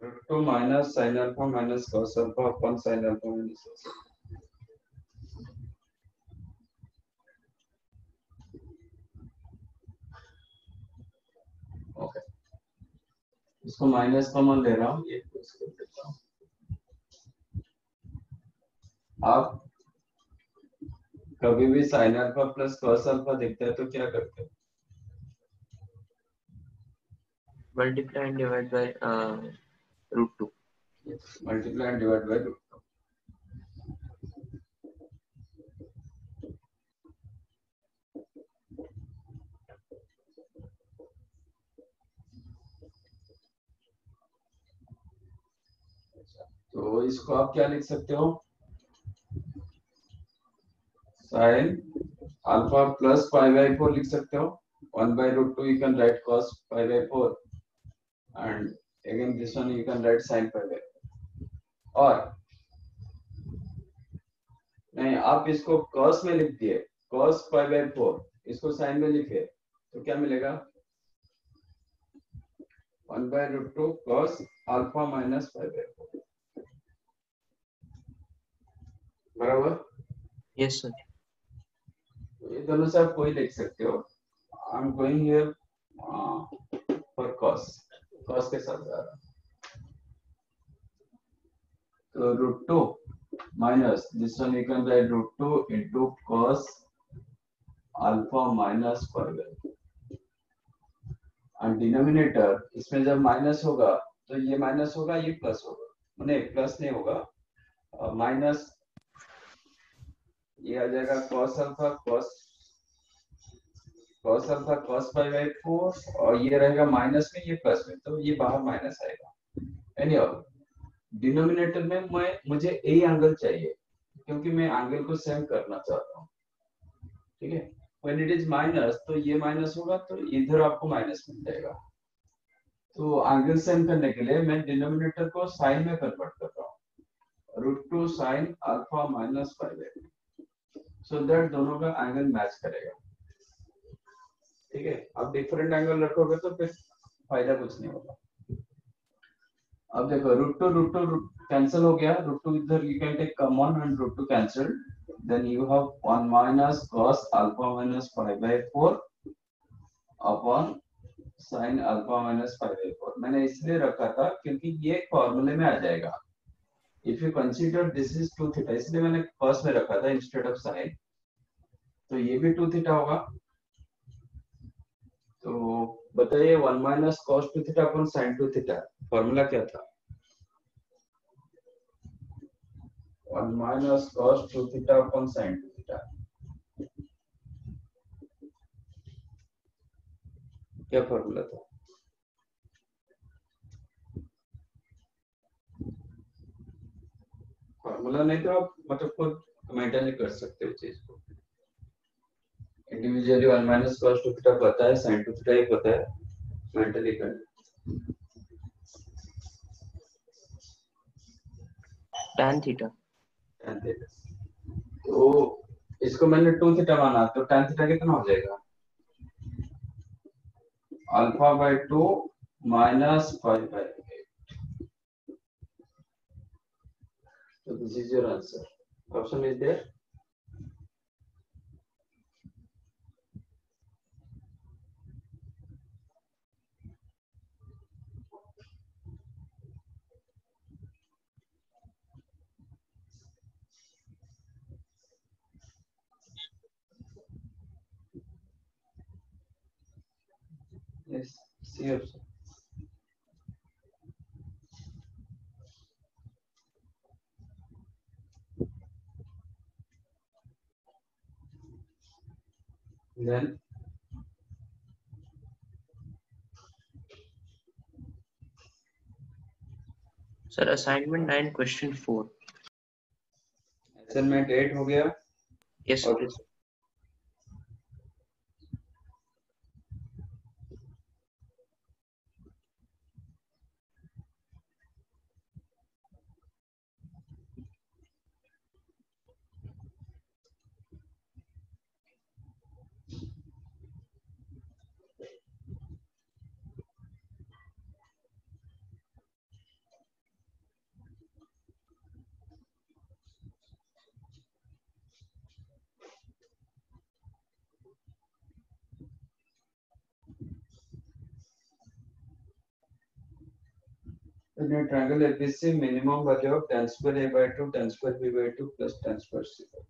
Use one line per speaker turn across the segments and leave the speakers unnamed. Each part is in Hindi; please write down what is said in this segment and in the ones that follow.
Root two minus sine alpha minus cos alpha upon sine alpha minus cos alpha. Okay, इसको माइनस कॉमन ले रहा हूँ, ये प्लस कर देता हूँ। आप कभी भी sign alpha plus cos alpha देखते हैं तो क्या करते हैं?
Multiply and divide by root 2.
Multiply and divide by root two. तो इसको आप क्या लिख सकते हो? Sine alpha plus pi by 4 लिख सकते हो। 1 by root 2 you can write cos pi by 4 and again this one you can write sin pi by 4। और नहीं, आप इसको cos में लिख दिए, cos pi by 4, इसको sin में लिखे तो क्या मिलेगा? 1 by root 2 cos alpha minus pi by 4, बराबर?
Yes, sir.
ये दोनों से आप कोई लिख सकते हो। I am going here for cos, cos के साथ जा रहा हूं। तो root 2 minus this one you can write root 2 into cos alpha minus pi by 4 and denominator इसमें जब माइनस होगा तो ये माइनस होगा, ये प्लस होगा, नहीं प्लस नहीं होगा, माइनस ये आ जाएगा cos alpha cos alpha cos pi by 4 और ये रहेगा माइनस में, ये प्लस में, तो ये बाहर माइनस आएगा। एनी और डिनोमिनेटर में मुझे ए एंगल चाहिए क्योंकि मैं एंगल को सेम करना चाहता हूँ, ठीक है। व्हेन इट इज माइनस तो ये माइनस होगा तो इधर आपको माइनस मिल जाएगा। तो एंगल सेम करने के लिए मैं डिनोमिनेटर को साइन में कन्वर्ट कर रहा हूँ, root two sine alpha minus pi, so that दोनों का एंगल मैच करेगा, ठीक है। अब डिफरेंट एंगल रखोगे तो फिर फायदा कुछ नहीं होगा। अब देखो रूट टू कैंसिल हो गया, रूट टू इधर you can take common and root two cancel, then you have 1 minus cos alpha minus pi by 4 upon sin alpha minus pi by 4। मैंने इसलिए रखा था क्योंकि ये फॉर्मूले में आ जाएगा। If you consider this is 2 theta, इसलिए मैंने cos में रखा था इंस्टेड ऑफ sin, तो ये भी 2 थीटा होगा। तो बताइए 1 minus cos 2 theta upon sin 2 theta, formula क्या था? 1 minus cos 2 theta upon sin 2 theta, क्या फॉर्मूला था? फॉर्मूला नहीं तो आप मतलब खुद मेंटेन कर सकते हो चीज को। इंडिविजुअली 1 minus cos 2 theta पता है, sin 2 theta ही पता है, मेंटली कर।
Tan theta.
tan theta, तो इसको मैंने 2 थीटा माना तो tan थीटा कितना हो जाएगा? Alpha by 2 minus 5 by 8। So this is your answer. Option is there. Yes, see option. Then
Sir, assignment 9 question 4.
Assignment 8 हो गया।
Yes, sir.
और In a triangle ABC, minimum value of tan square A by 2, tan square B by 2 plus tan square C by 2.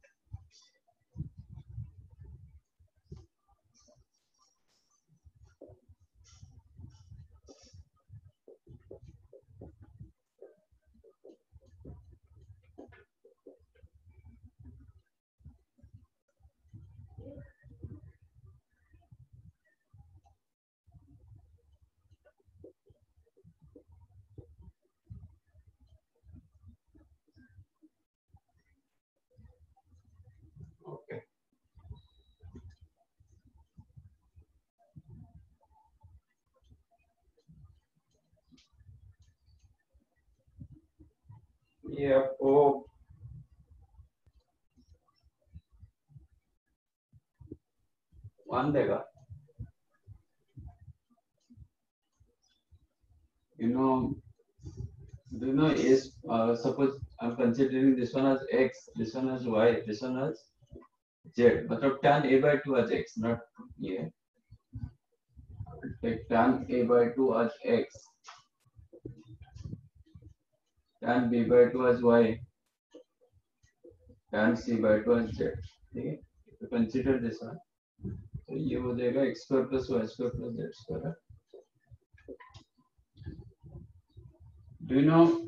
Okay. ये आपको 1 देगा. You know, do you know is suppose I'm considering this one as x, this one as y, this one as z. मतलब tan a by 2 as x, not ये. Take tan a by 2 as x, tan b by 2 as y, tan c by 2 as z. ठीक है? तो consider this one. तो ये हो जाएगा x square plus y square plus z square. Do you know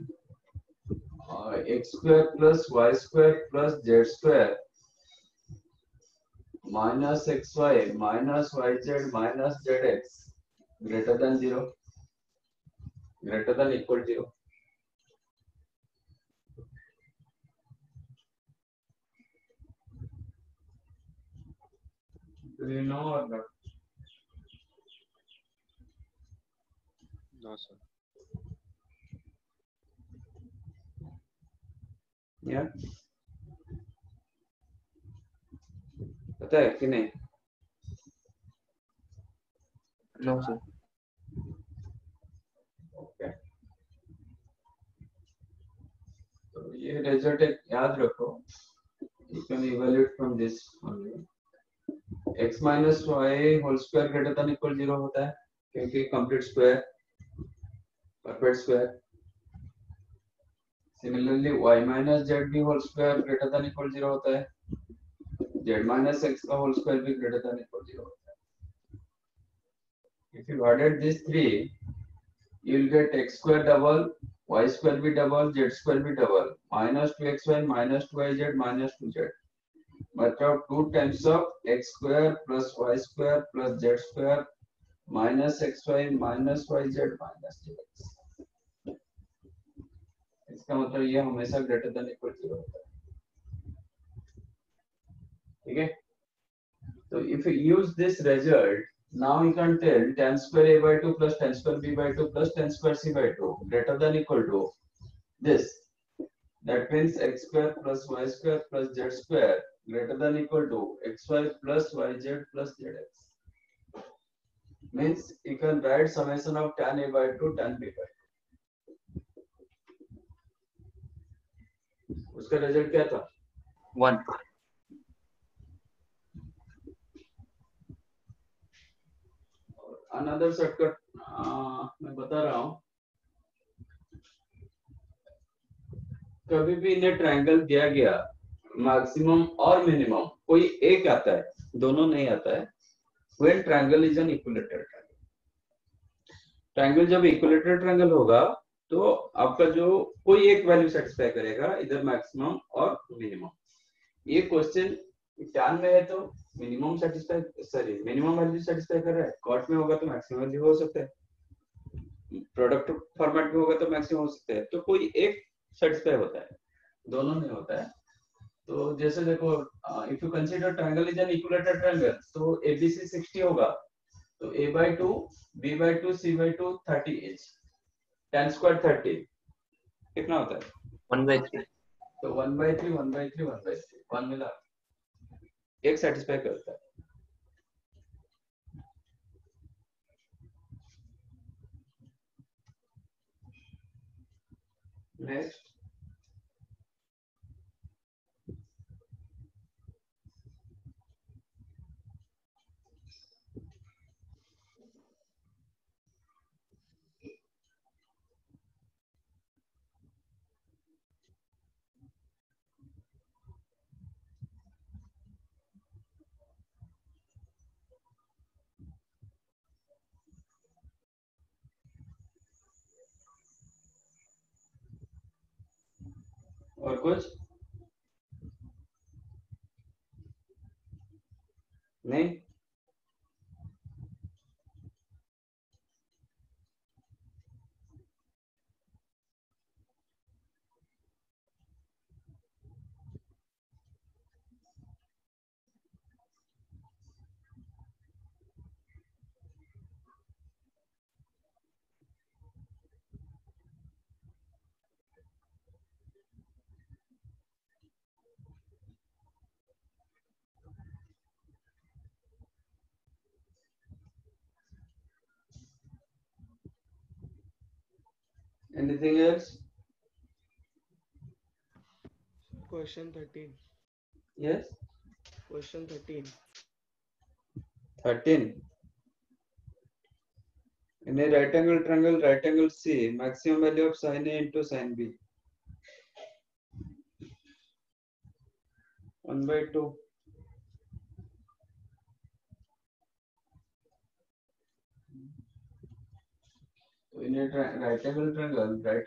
x square plus y square plus z square minus xy minus yz minus zx greater than 0, greater than equal 0? Do you know or not?
No, sir.
Yeah. पता है कि नहीं?
No, sir.
Okay. तो ये रिजल्ट एक याद रखो. You can evaluate from this only. x minus y whole square greater than equal 0 होता है क्योंकि complete square, perfect square. Similarly, y minus z भी whole square greater than equal 0 होता है. z minus x का whole square भी greater than equal 0 होता है. If you added these three, you will get x square double, y square भी double, z square भी double, minus 2xy minus 2yz minus 2z. मतलब 2 times of x square plus y square plus z square minus xy minus yz minus zx. इसका मतलब ये हमेशा ग्रेटर देन इक्वल 0 होता है. ठीक है? So if you use this result, now you can tell tan square a by 2 plus tan square b by 2 plus tan square c by 2 greater than equal to this. That means x square plus y square plus z square greater than equal to xy plus yz plus zx. Means you can write summation of tan a by 2 tan b by 2. उसका रिजल्ट क्या था?
1.
अनदर शॉर्टकट मैं बता रहा हूँ. कभी भी इन्हें ट्रायंगल दिया गया मैक्सिमम और मिनिमम कोई एक आता है, दोनों नहीं आता है. When triangle is an equilateral triangle. Triangle जब इक्विलेटरल ट्रायंगल होगा तो आपका जो कोई एक वैल्यू सेटिस्फाई करेगा, इधर मैक्सिमम और मिनिमम. ये क्वेश्चन tan में है तो मिनिमम वैल्यू सेटिस्फाई कर रहा है. कॉट में होगा तो मैक्सिमम वैल्यू हो सकता है. प्रोडक्ट फॉर्मेट में होगा तो मैक्सिमम हो सकता है. तो कोई एक सेटिस्फाई होता है, दोनों नहीं होता है. तो जैसे देखो, if you consider triangle is an equilateral triangle तो ABC 60 होगा तो a by 2 b by 2 c by 2 30 each. tan square 30 कितना होता है?
1/3.
तो 1/3 1/3 1/3 1 मिला एक सेटिस्फाई करता है. नेक्स्ट और कुछ नहीं? Anything else?
Question 13.
Yes.
Question 13.
13. In a right angle triangle C, maximum value of sin A into sin B. 1/2. So in a right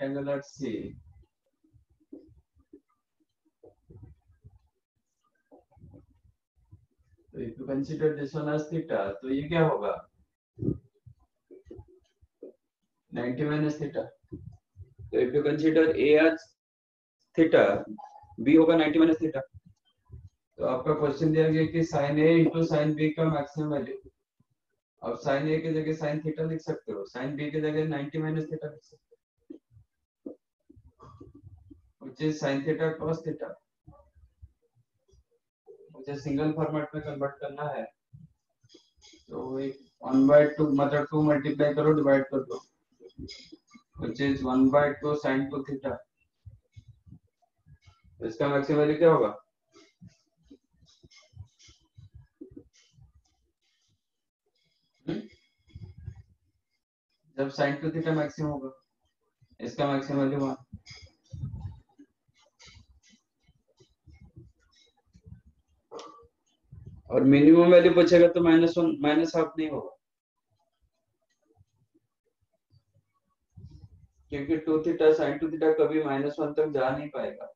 angle at C, तो if you consider this one as theta, तो ये क्या होगा? 90 minus theta. So if you consider A as theta, B होगा 90 minus theta. तो आपका क्वेश्चन दिया गया कि sin A into sin B का मैक्सिमम वैल्यू. अब sin A की जगह sin थीटा लिख सकते हो, sin B की जगह 90 minus theta लिख सकते हो, which is sin theta cos theta. मुझे सिंगल फॉर्मेट में कन्वर्ट करना है, तो एक 1/2 मतलब 2 मल्टीप्लाई करो, डिवाइड कर दो, which is 1/2 sin 2 theta. इसका मैक्सिमम वैल्यू क्या होगा? जब sin 2 थीटा मैक्सिमम होगा, इसका मैक्सिमम वैल्यू 1. और मिनिमम वैल्यू पूछेगा तो -1 -1/2 नहीं होगा, क्योंकि 2 थीटा sin 2 थीटा कभी -1 तक जा नहीं पाएगा.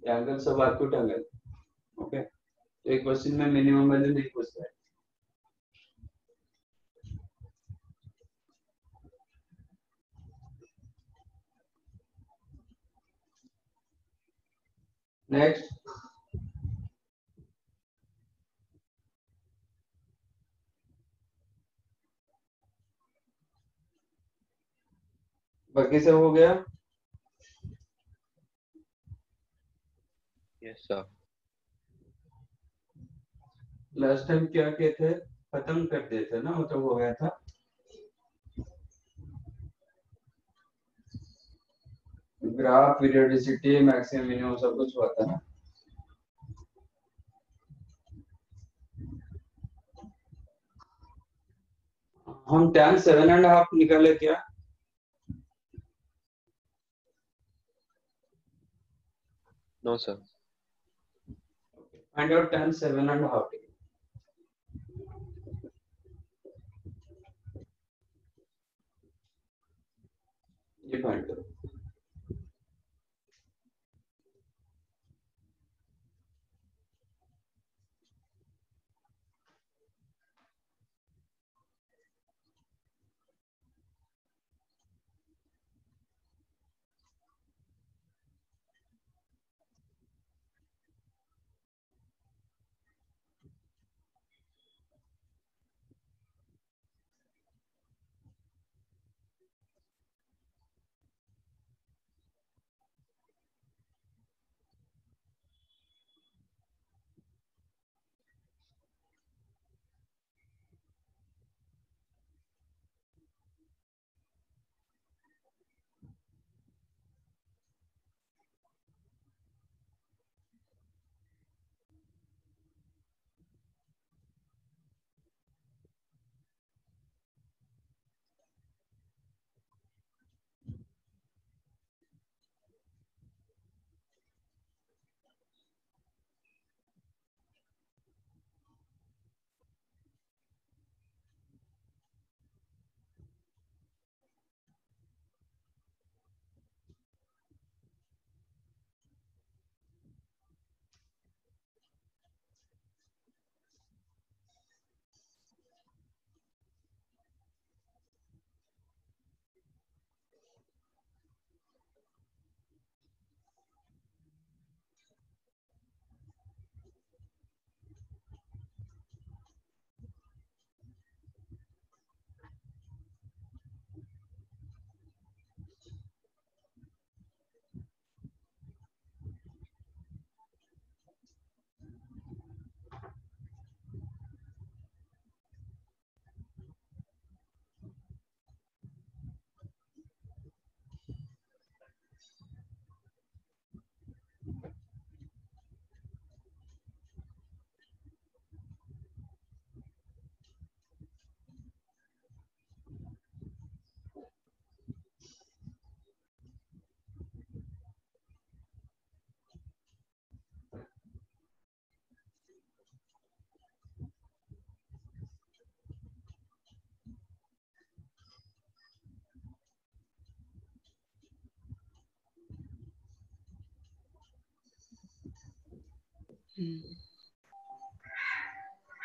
एंगल सब आर्क्यूट एंगल. ओके, तो एक क्वेश्चन में मिनिमम वैल्यू नहीं पूछता है. नेक्स्ट, बाकी सब हो गया.
Yes, sir.
लास्ट टाइम क्या किए थे, खत्म कर दिए थे ना, मतलब हो गया था. ग्राफ, पीरियोडिसिटी, मैक्सिमम मिनिमम सब कुछ हुआ था ना. हम tan 7.5 निकाले क्या?
No, sir.
Find out tan 7.5. ये फाइंड करो.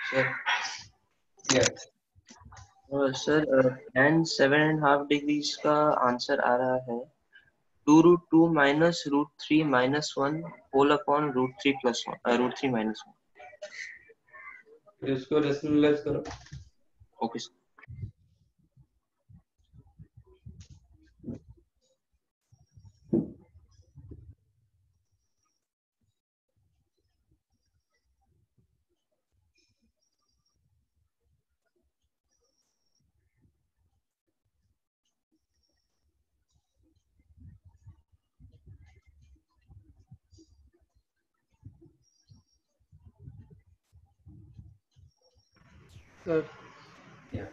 Sir,
Yes.
sir, tan 7.5 degrees का आंसर आ रहा है 2√2 minus √3 minus 1 whole upon √3 plus 1 √3 minus 1.
फिर इसको रेशनलाइज करो.
Okay, sir.
Sir
Yeah.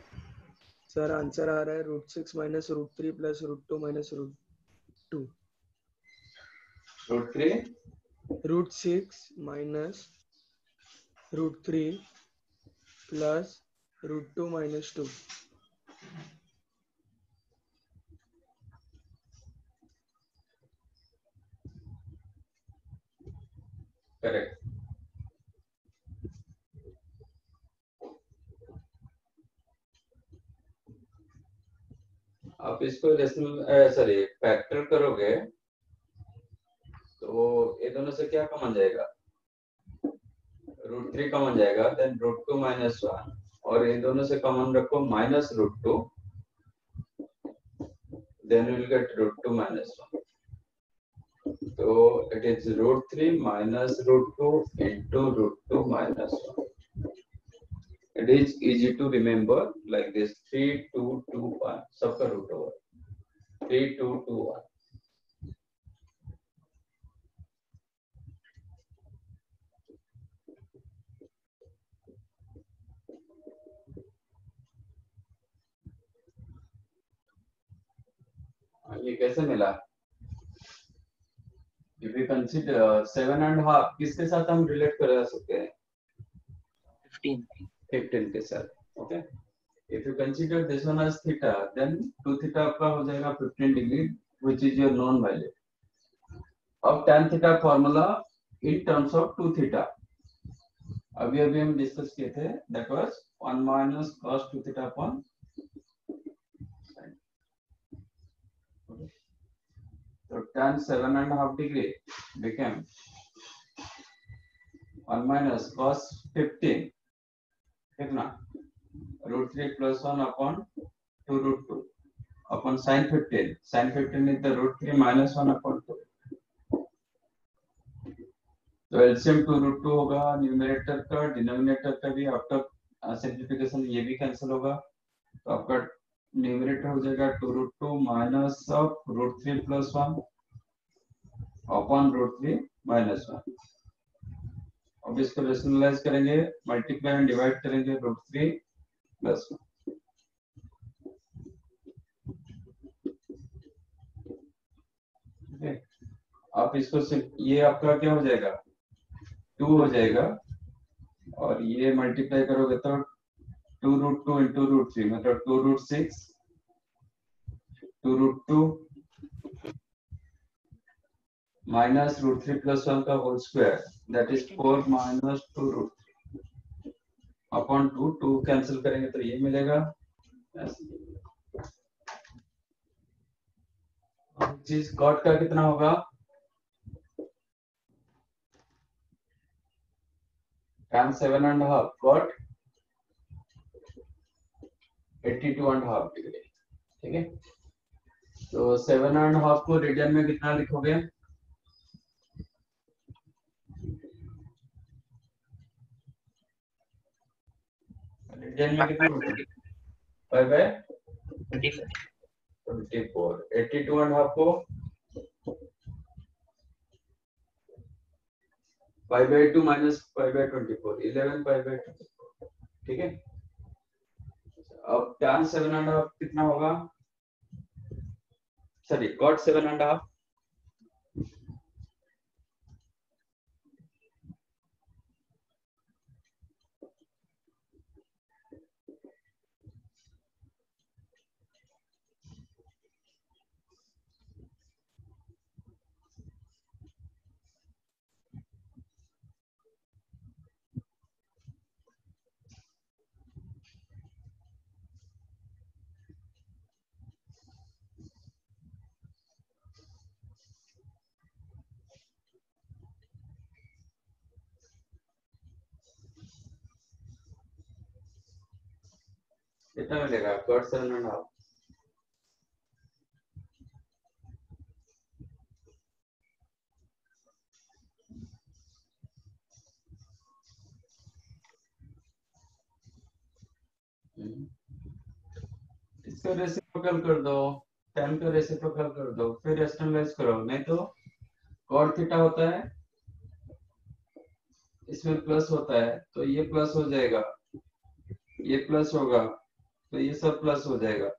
Sir answer आ रहा है √6 minus √3 plus √2 minus √2.
√3
√6 minus √3 plus √2 minus 2.
Correct. आप इसको रेशनल सॉरी फैक्टर करोगे तो ये दोनों से क्या कॉमन जाएगा? √3 कॉमन जाएगा, देन √2 minus 1 और इन दोनों से कॉमन रखो minus √2, then you will get √2 minus 1. So it is √3 minus √2 into √2 minus 1. It is easy to remember like this: 3 2 2 1 सबका रूट ओवर 3 2 2 1. ये कैसे मिला? If we consider 7.5 किसके साथ हम रिलेट कर सकते हैं?
15.
15 के साथ. Okay. If you consider this one as theta, then 2 theta आपका हो जाएगा 15 degree, which is your known value. अब tan theta formula in terms of 2 theta. अभी हम डिस्कस किए थे. That was 1 minus cos 2 theta upon sin. So tan 7.5 degree became 1 minus cos 15. कितना? √3 plus 1 upon 2 √2 upon sin 15. Sin 15 is the √3 minus 1 upon 2. तो एलसीएम 2 √2 होगा न्यूमरेटर का, डिनोमिनेटर का भी आफ्टर सिंप्लीफिकेशन ये भी कैंसिल होगा. तो आपका न्यूमरेटर हो जाएगा 2 √2 minus of √3 plus 1 upon √3 minus 1. अब इसको रेशनलाइज करेंगे, मल्टीप्लाई एंड डिवाइड करेंगे √3 plus 1. Okay. आप इसको ये आपका क्या हो जाएगा? 2 हो जाएगा और ये मल्टीप्लाई करोगे तो 2 √2 into √3 मतलब 2 √6 2 √2 minus √3 plus 1 का whole square, that is 4 minus 2 √3 upon 2 cancel करेंगे तो ये मिलेगा. चीज कॉट का कितना होगा? tan 7.5 cot 82.5 degree. ठीक है. तो 7.5 को रेडियन में कितना लिखोगे? रेडियन में कितना लिखोगे? 5/24. 82.5 को 5/2 minus 5/24 11/24. ठीक है. अब tan 7.5 कितना होगा? सॉरी cot 7.5 कितना मिलेगा? कॉट 7.5। इसका रेसिप्रोकल कर दो, tan का रेसिप्रोकल कर दो, फिर एक्सटर्नलाइज करो। नहीं तो cot थीटा होता है, इसमें प्लस होता है, तो ये प्लस हो जाएगा, ये प्लस होगा, तो ये सब प्लस हो जाएगा।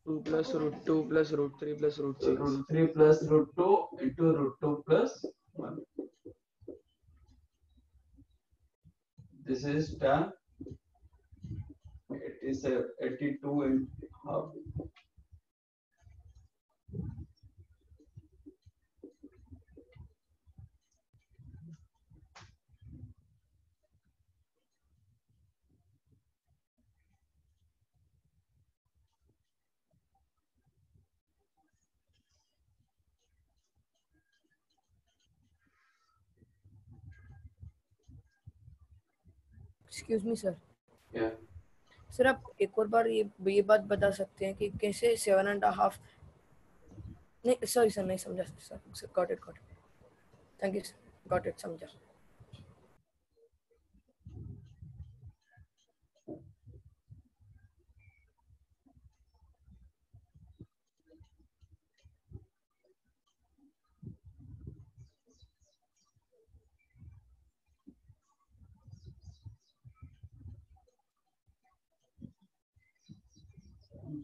2 plus root 2 plus root 3 plus root 6.
√3 plus √2 into √2 plus 1. This is tan. It is 82 and half.
Excuse me sir.
Yeah.
Sir आप एक और बार ये बात बता सकते हैं कि कैसे 7.5? नहीं सॉरी सर, नहीं समझा sir. Got it thank you sir, got it, समझा।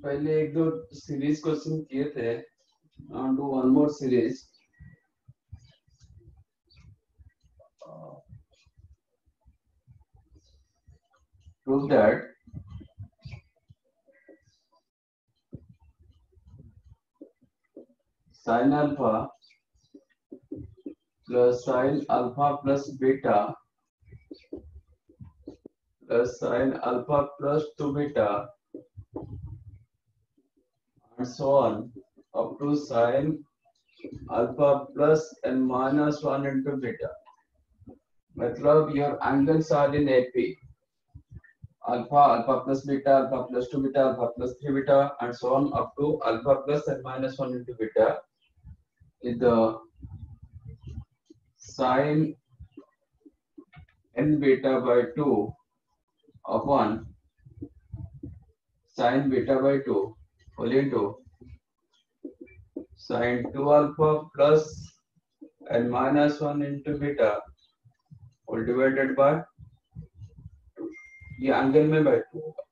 पहले एक दो सीरीज क्वेश्चन किए थे, do one more series. Prove that sin alpha plus sin alpha plus beta plus sin alpha plus 2 beta and so on up to sin alpha plus n minus 1 into beta. मतलब your angles are in AP. Alpha, alpha plus beta, alpha plus 2 beta, alpha plus 3 beta, and so on up to alpha plus n minus 1 into beta is the sin n beta by 2 upon sin beta by 2 whole into sin 2 alpha plus n minus 1 into beta whole divided by 2. ये एंगल में by 2 होगा।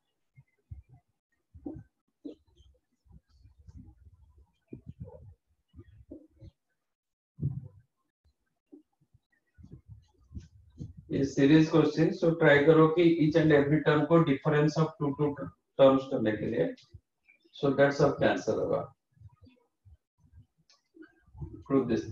ये सीरीज क्वेश्चन, सो ट्राई करो कि ईच एंड एवरी टर्म को डिफरेंस ऑफ टू टर्म्स करने के लिए, सो दैट सब कैंसिल होगा। Prove this.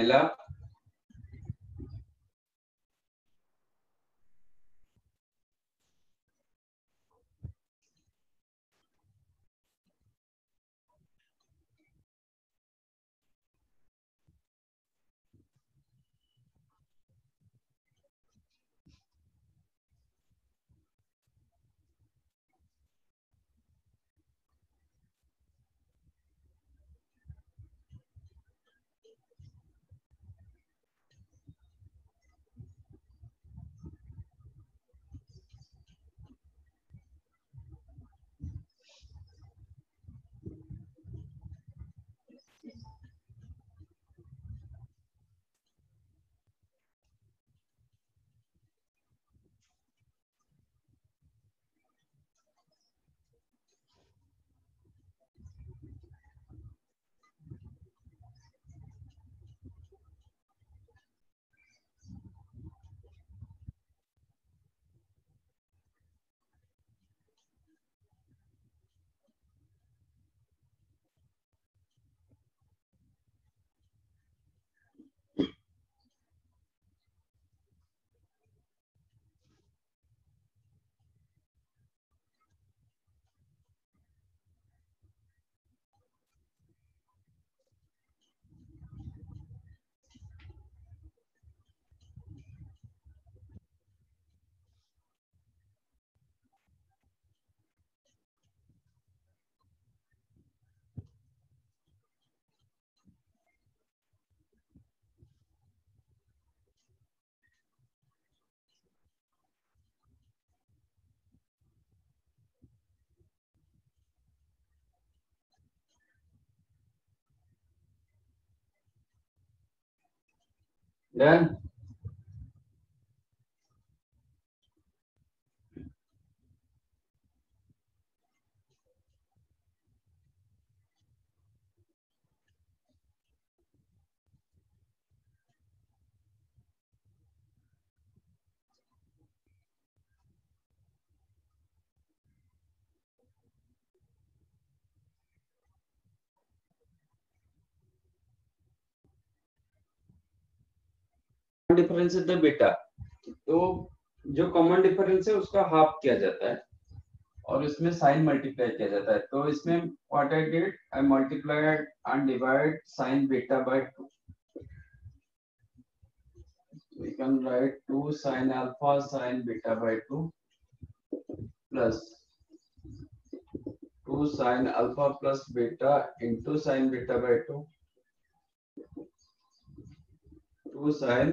मिला। डन। डिफरेंस है बेटा, तो जो कॉमन डिफरेंस है उसका हाफ किया जाता है और इसमें साइन मल्टीप्लाई किया जाता है। तो इसमें what I did, I multiplied and divide sign beta by 2। we can write 2 sin alpha sin beta by 2 plus 2 sin alpha plus beta into sin beta by 2, 2 sin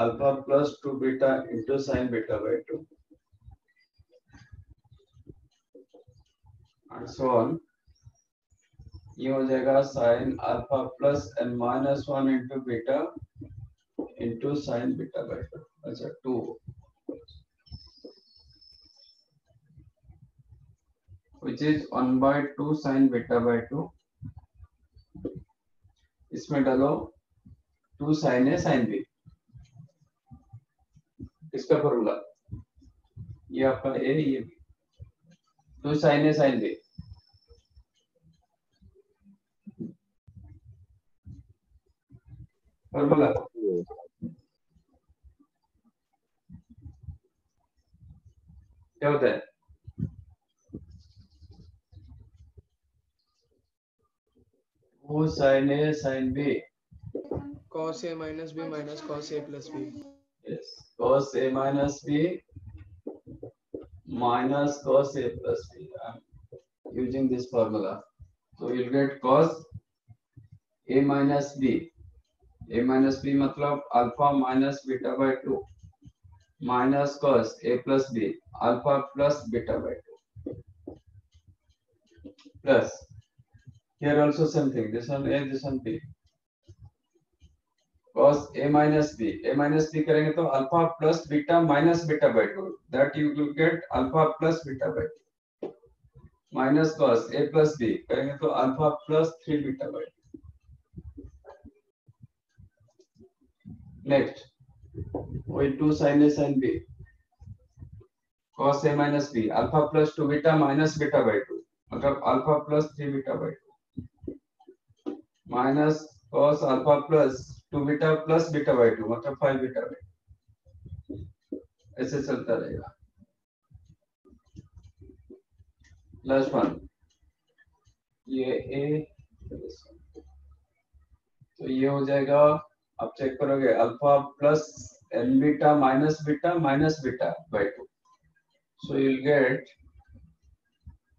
alpha plus 2 beta into sin beta by 2 and so on। ये हो जाएगा sin alpha plus n minus 1 into beta into sin beta by 2। अच्छा 2 which is 1 by 2 sin beta by 2। इसमें डालो 2 sin A sin B, इसका फॉर्मूला ये आपका A, ये B, 2 sin A sin B। Formula क्या होता है? वो sin A sin B,
cos A minus B minus cos A plus B।
yes, cos A minus B minus cos A plus B। I'm using this formula, so you'll get cos A minus B। A minus B मतलब alpha minus beta by 2 minus cos A plus B alpha plus beta by 2 plus here also same thing, this one A, this one B, cos A minus B करेंगे तो alpha plus beta minus beta by 2, that you will get alpha plus beta by 2 minus cos A plus B करेंगे तो alpha plus 3 beta by 2। Next वही 2 sin A sin B cos A minus B alpha plus 2 beta minus beta by 2 मतलब alpha plus 3 beta by 2 minus cos alpha plus 2 beta plus beta by 2 मतलब 5 बीटा बाई, ऐसे चलता रहेगा प्लस 1 ये ए, तो ये हो जाएगा, आप चेक करोगे alpha plus n beta minus beta by 2, so you'll get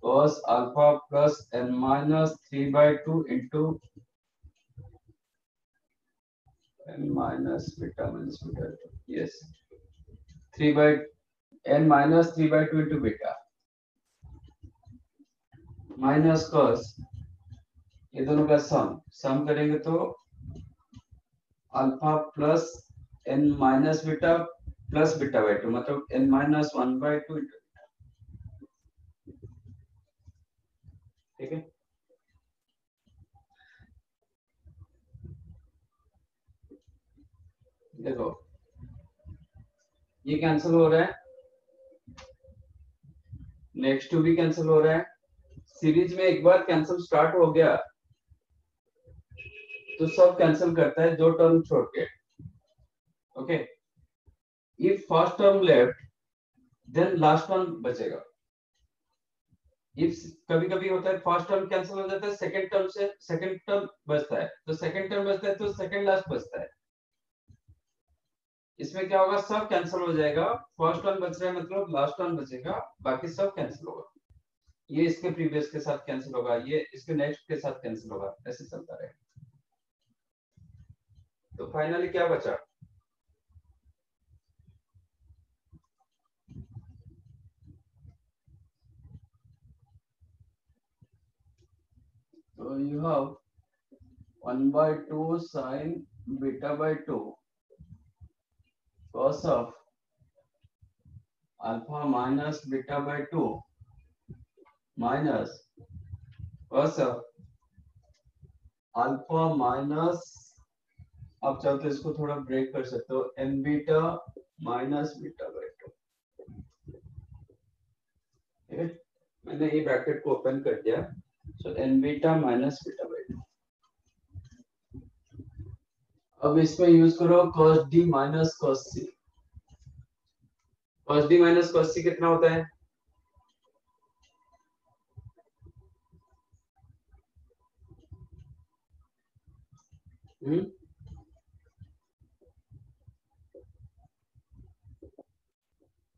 cos alpha plus n minus 3 by 2 into n minus beta 2, yes, 3 by n minus 3 by 2 into beta minus cos, ये दोनों का सम करेंगे तो alpha plus n minus beta plus beta by 2 मतलब n माइनस 1 by 2 into, ठीक है। देखो ये कैंसिल हो रहा है, नेक्स्ट टू भी कैंसिल हो रहा है, सीरीज में एक बार कैंसिल स्टार्ट हो गया तो सब कैंसिल करता है दो टर्म छोड़ के, okay. If first term left then last term बचेगा, इफ कभी कभी होता है फर्स्ट टर्म कैंसिल हो जाता है सेकंड टर्म बचता है, तो सेकंड टर्म बचता है तो सेकंड लास्ट बचता है, इसमें क्या होगा सब कैंसिल हो जाएगा, फर्स्ट टर्म बच रहा है मतलब लास्ट टर्म बचेगा, बाकी सब कैंसिल होगा, ये इसके प्रीवियस के साथ कैंसिल होगा, ये इसके नेक्स्ट के साथ कैंसिल होगा, ऐसे चलता रहेगा। तो फाइनली क्या बचा, तो you have 1 by 2 sin beta by 2 cos of alpha minus beta by 2 minus cos of alpha minus, आप चाहो तो इसको थोड़ा ब्रेक कर सकते हो, n beta minus beta by 2, ठीक है, मैंने ये ब्रैकेट को ओपन कर दिया, सो n beta minus beta by 2। अब इसमें यूज करो cos d minus cos c, cos d minus cos c कितना होता है,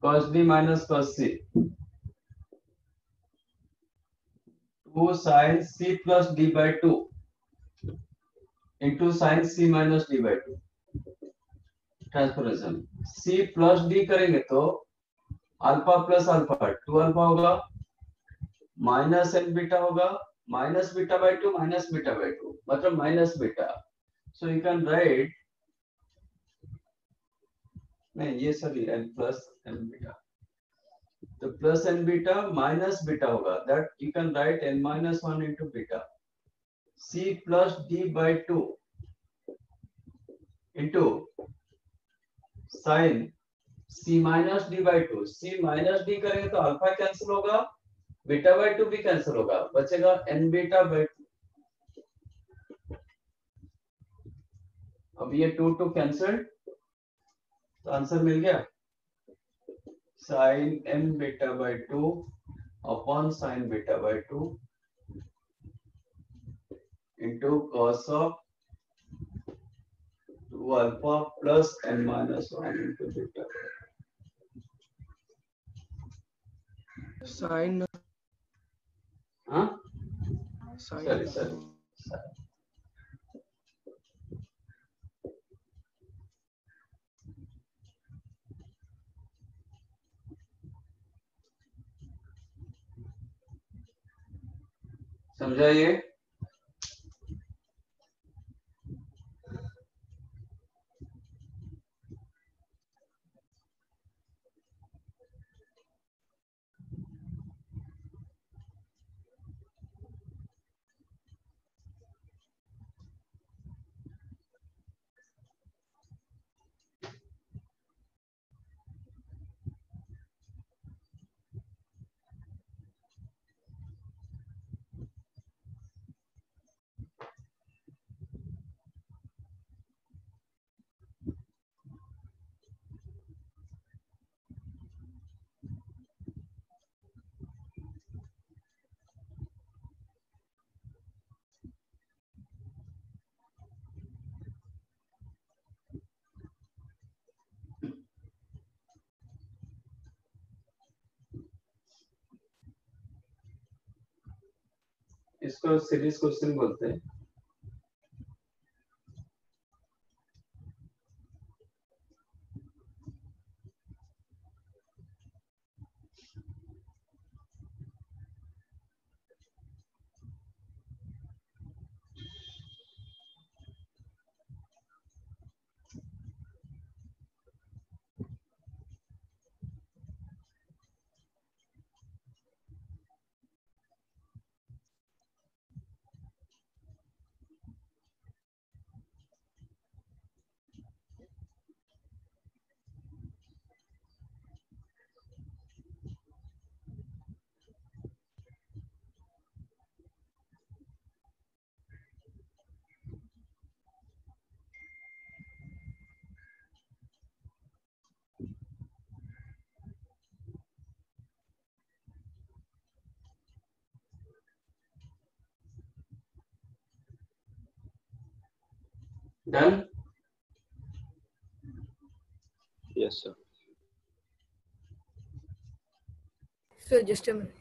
cos d minus cos c 2 sin c plus d by 2 into sin c minus d by 2, transformation c plus d करेंगे तो अल्फा प्लस अल्फा 2 अल्फा होगा माइनस n बीटा होगा minus beta by 2 minus beta by 2 मतलब minus beta, so you can write, नहीं ये सभी n प्लस n बीटा, तो plus n beta minus beta होगा, that you can write n minus 1 into beta c plus d by 2 into sine c minus d by 2, c minus d करेंगे तो अल्फा कैंसिल होगा, बीटा बाई 2 भी कैंसिल होगा, बचेगा n बीटा बाई 2। अब ये 2 2 कैंसिल, तो आंसर मिल गया sine n beta by 2 upon sine beta by 2 into cos of 2 alpha plus n minus 1 into beta,
sine
हाँ
साइन
सॉरी समझा ये, इसको सीरीज क्वेश्चन बोलते हैं। Done.
Yes, sir.
Sir, just a minute.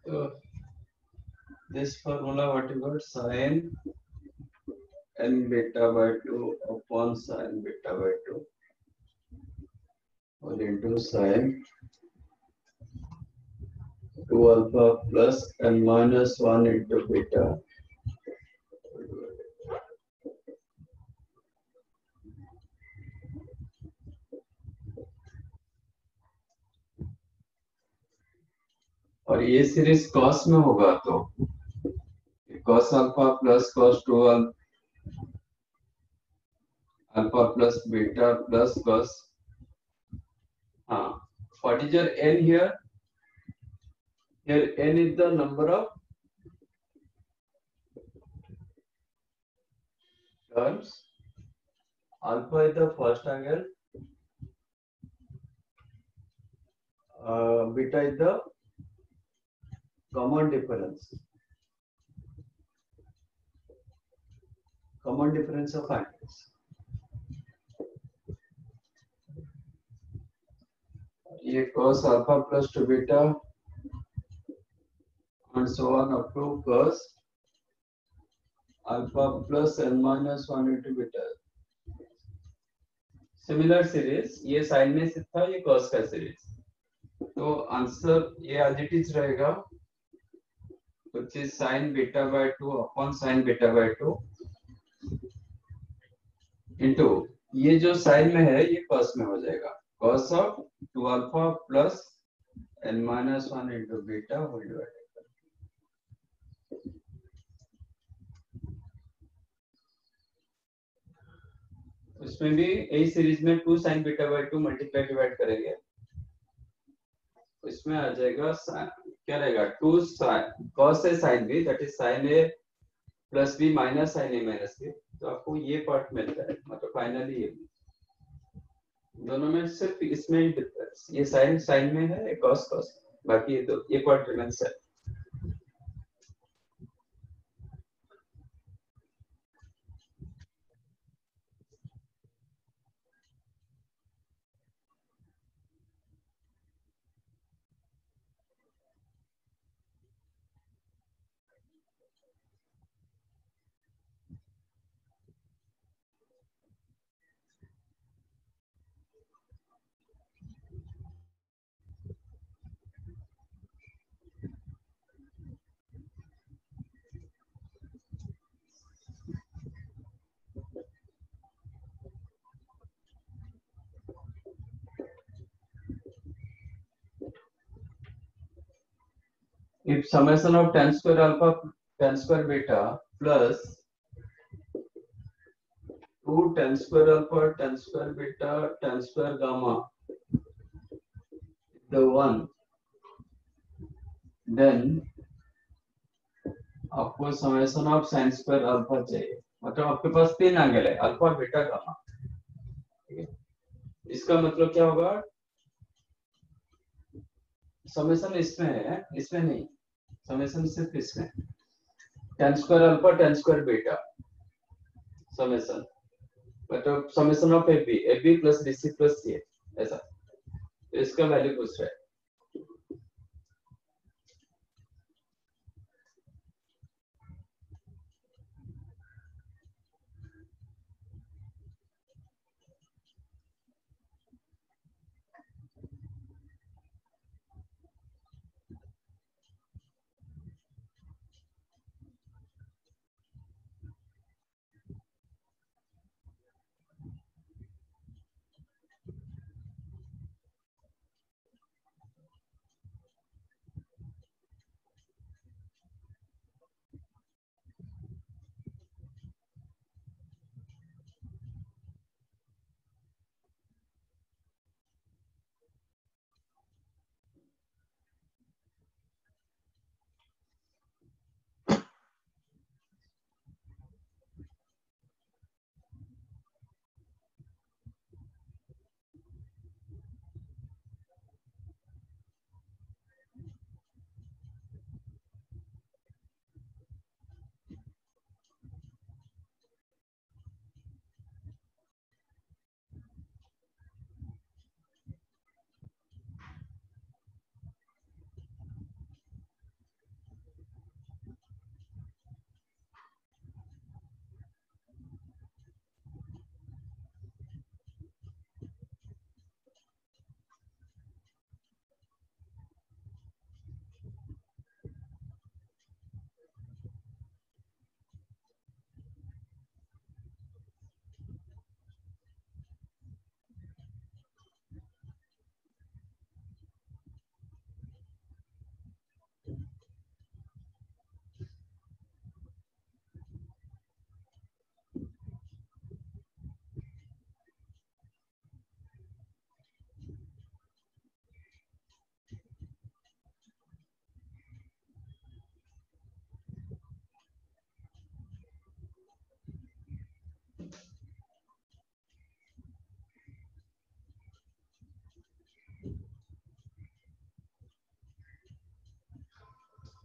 So this formula what you got, sin n beta by 2 upon sin beta by 2 or into sin 2 alpha plus n minus 1 into beta और ये सीरीज cos में होगा तो cos alpha plus cos 2 alpha plus beta plus cos, हाँ, what is your n here? Here n is the number of terms, alpha is the first angle, beta is the common difference of angles. ये cos alpha plus 2 beta and so on up to cos alpha plus n minus 1 into beta. Similar series, ये साइन में से था, ये cos का सीरीज, तो आंसर ये एज इट इज रहेगा, which is sin beta by 2 upon sin beta by 2 into ये जो साइन में है ये cos में हो जाएगा, cos of 2 alpha plus n minus 1 into beta whole divided. इसमें भी यही सीरीज में 2 sin beta by 2 multiply divide करेंगे, इसमें आ जाएगा क्या रहेगा 2 cos a sin b, that is sin a plus b minus sin a minus b, तो आपको ये पार्ट मिलता है, मतलब फाइनली ये दोनों में सिर्फ इसमें ही डिफरेंस, ये साइन में है, एक cos, बाकी ये पार्ट रिमेंस है। if summation of tan square alpha tan square beta plus 2 tan square alpha tan square beta tan square gamma the one, then आपको summation of sine square alpha चाहिए, मतलब आपके पास 3 एंगल है अल्फा बीटा गामा, ठीक है। इसका मतलब क्या होगा, समेशन इसमें है, इसमें नहीं, समेशन सिर्फ इसमें tan square alpha tan square beta summation, मतलब summation of ab plus bc plus ca ऐसा, तो इसका वैल्यू पूछ रहा है।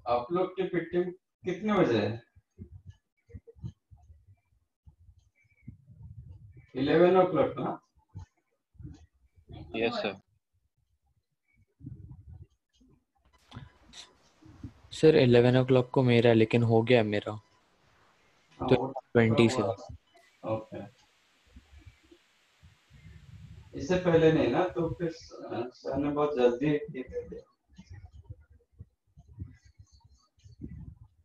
आप लोग की मीटिंग कितने बजे है? 11 o'clock ना?
Yes sir.
सर 11 o'clock को मेरा, लेकिन हो गया मेरा तो 20 से।
ओके, इससे पहले नहीं ना, तो फिर सर ने बहुत जल्दी दे दिया।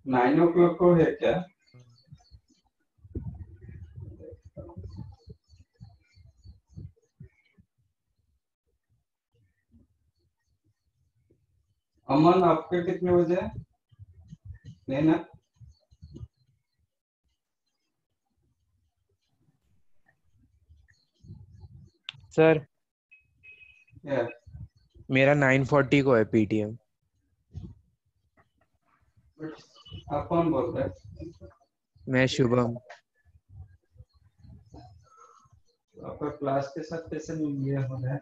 9 o'clock को है क्या? अमन आपके कितने बजे है? नहीं ना?
सर
क्या?
मेरा 9:40 को है पीटीएम।
आप कौन बोल रहे हैं?
मैं शुभम।
आपका क्लास के साथ कैसे ये हो रहा है?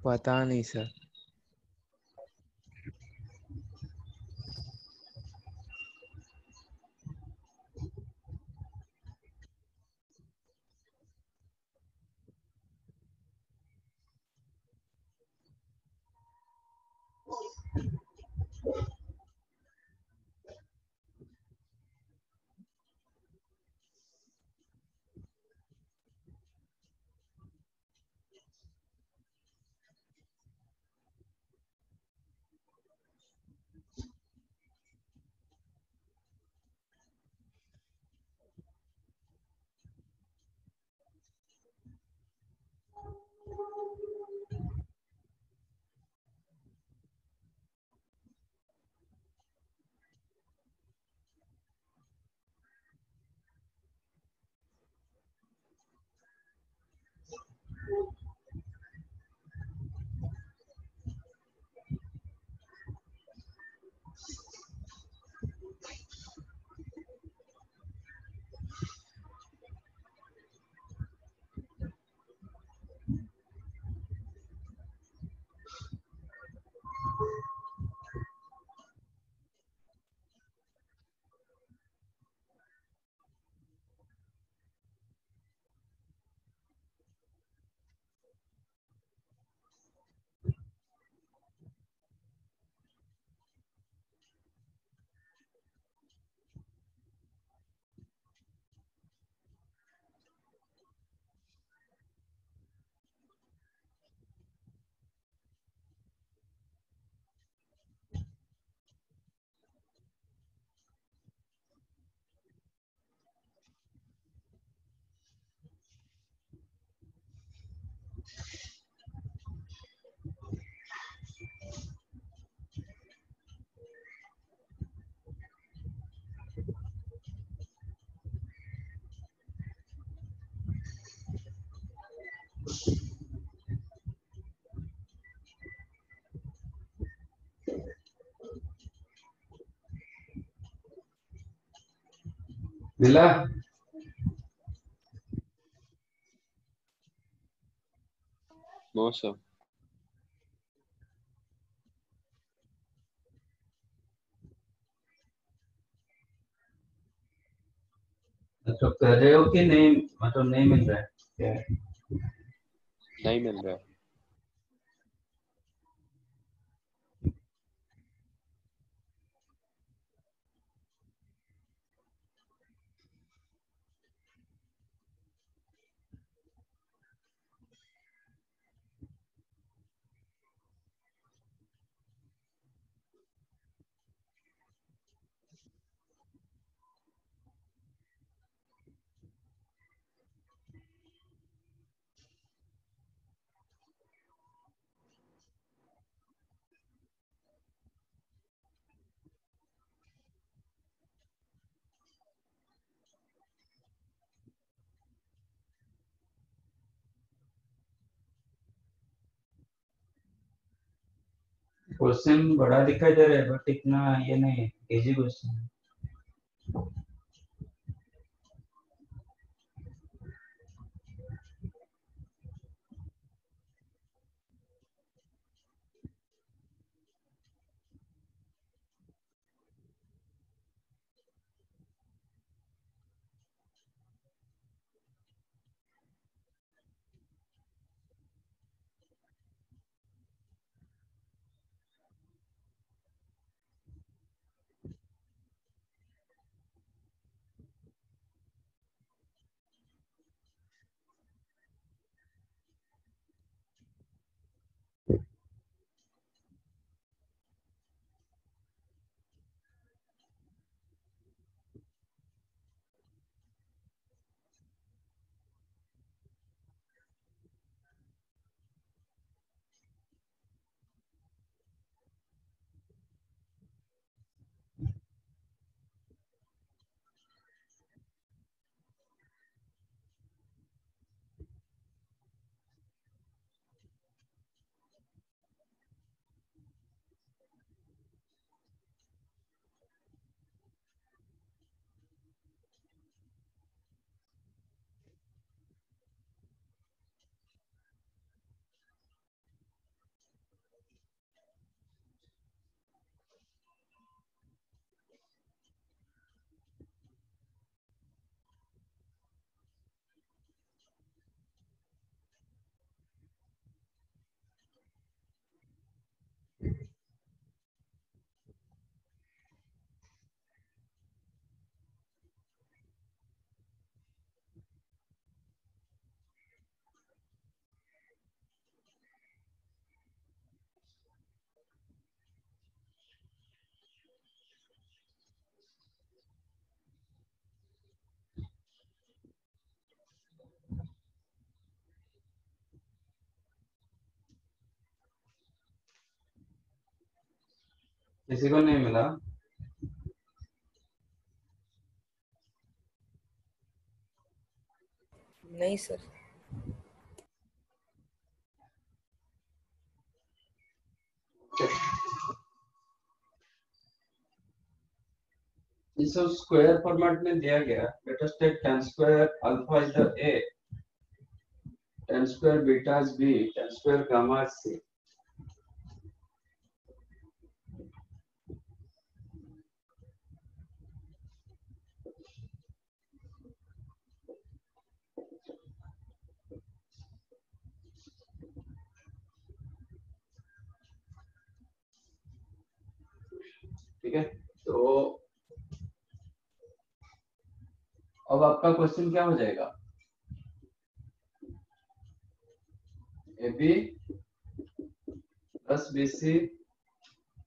पता नहीं सर।
मिला?
No sir.
तो कर रहे हो कि नहीं, मतलब नहीं मिल रहा है क्या है?
नहीं मिल रहा है।
क्वेश्चन बड़ा दिखाई दे रहा है बट इतना ये नहीं है, इजी क्वेश्चन है। किसी को नहीं मिला?
नहीं सर।
इस स्क्वायर फॉर्मेट में दिया गया, let us take tan square alpha is the a, tan square beta is b, tan square gamma is c। ठीक है, तो अब आपका क्वेश्चन क्या हो जाएगा? A B plus B C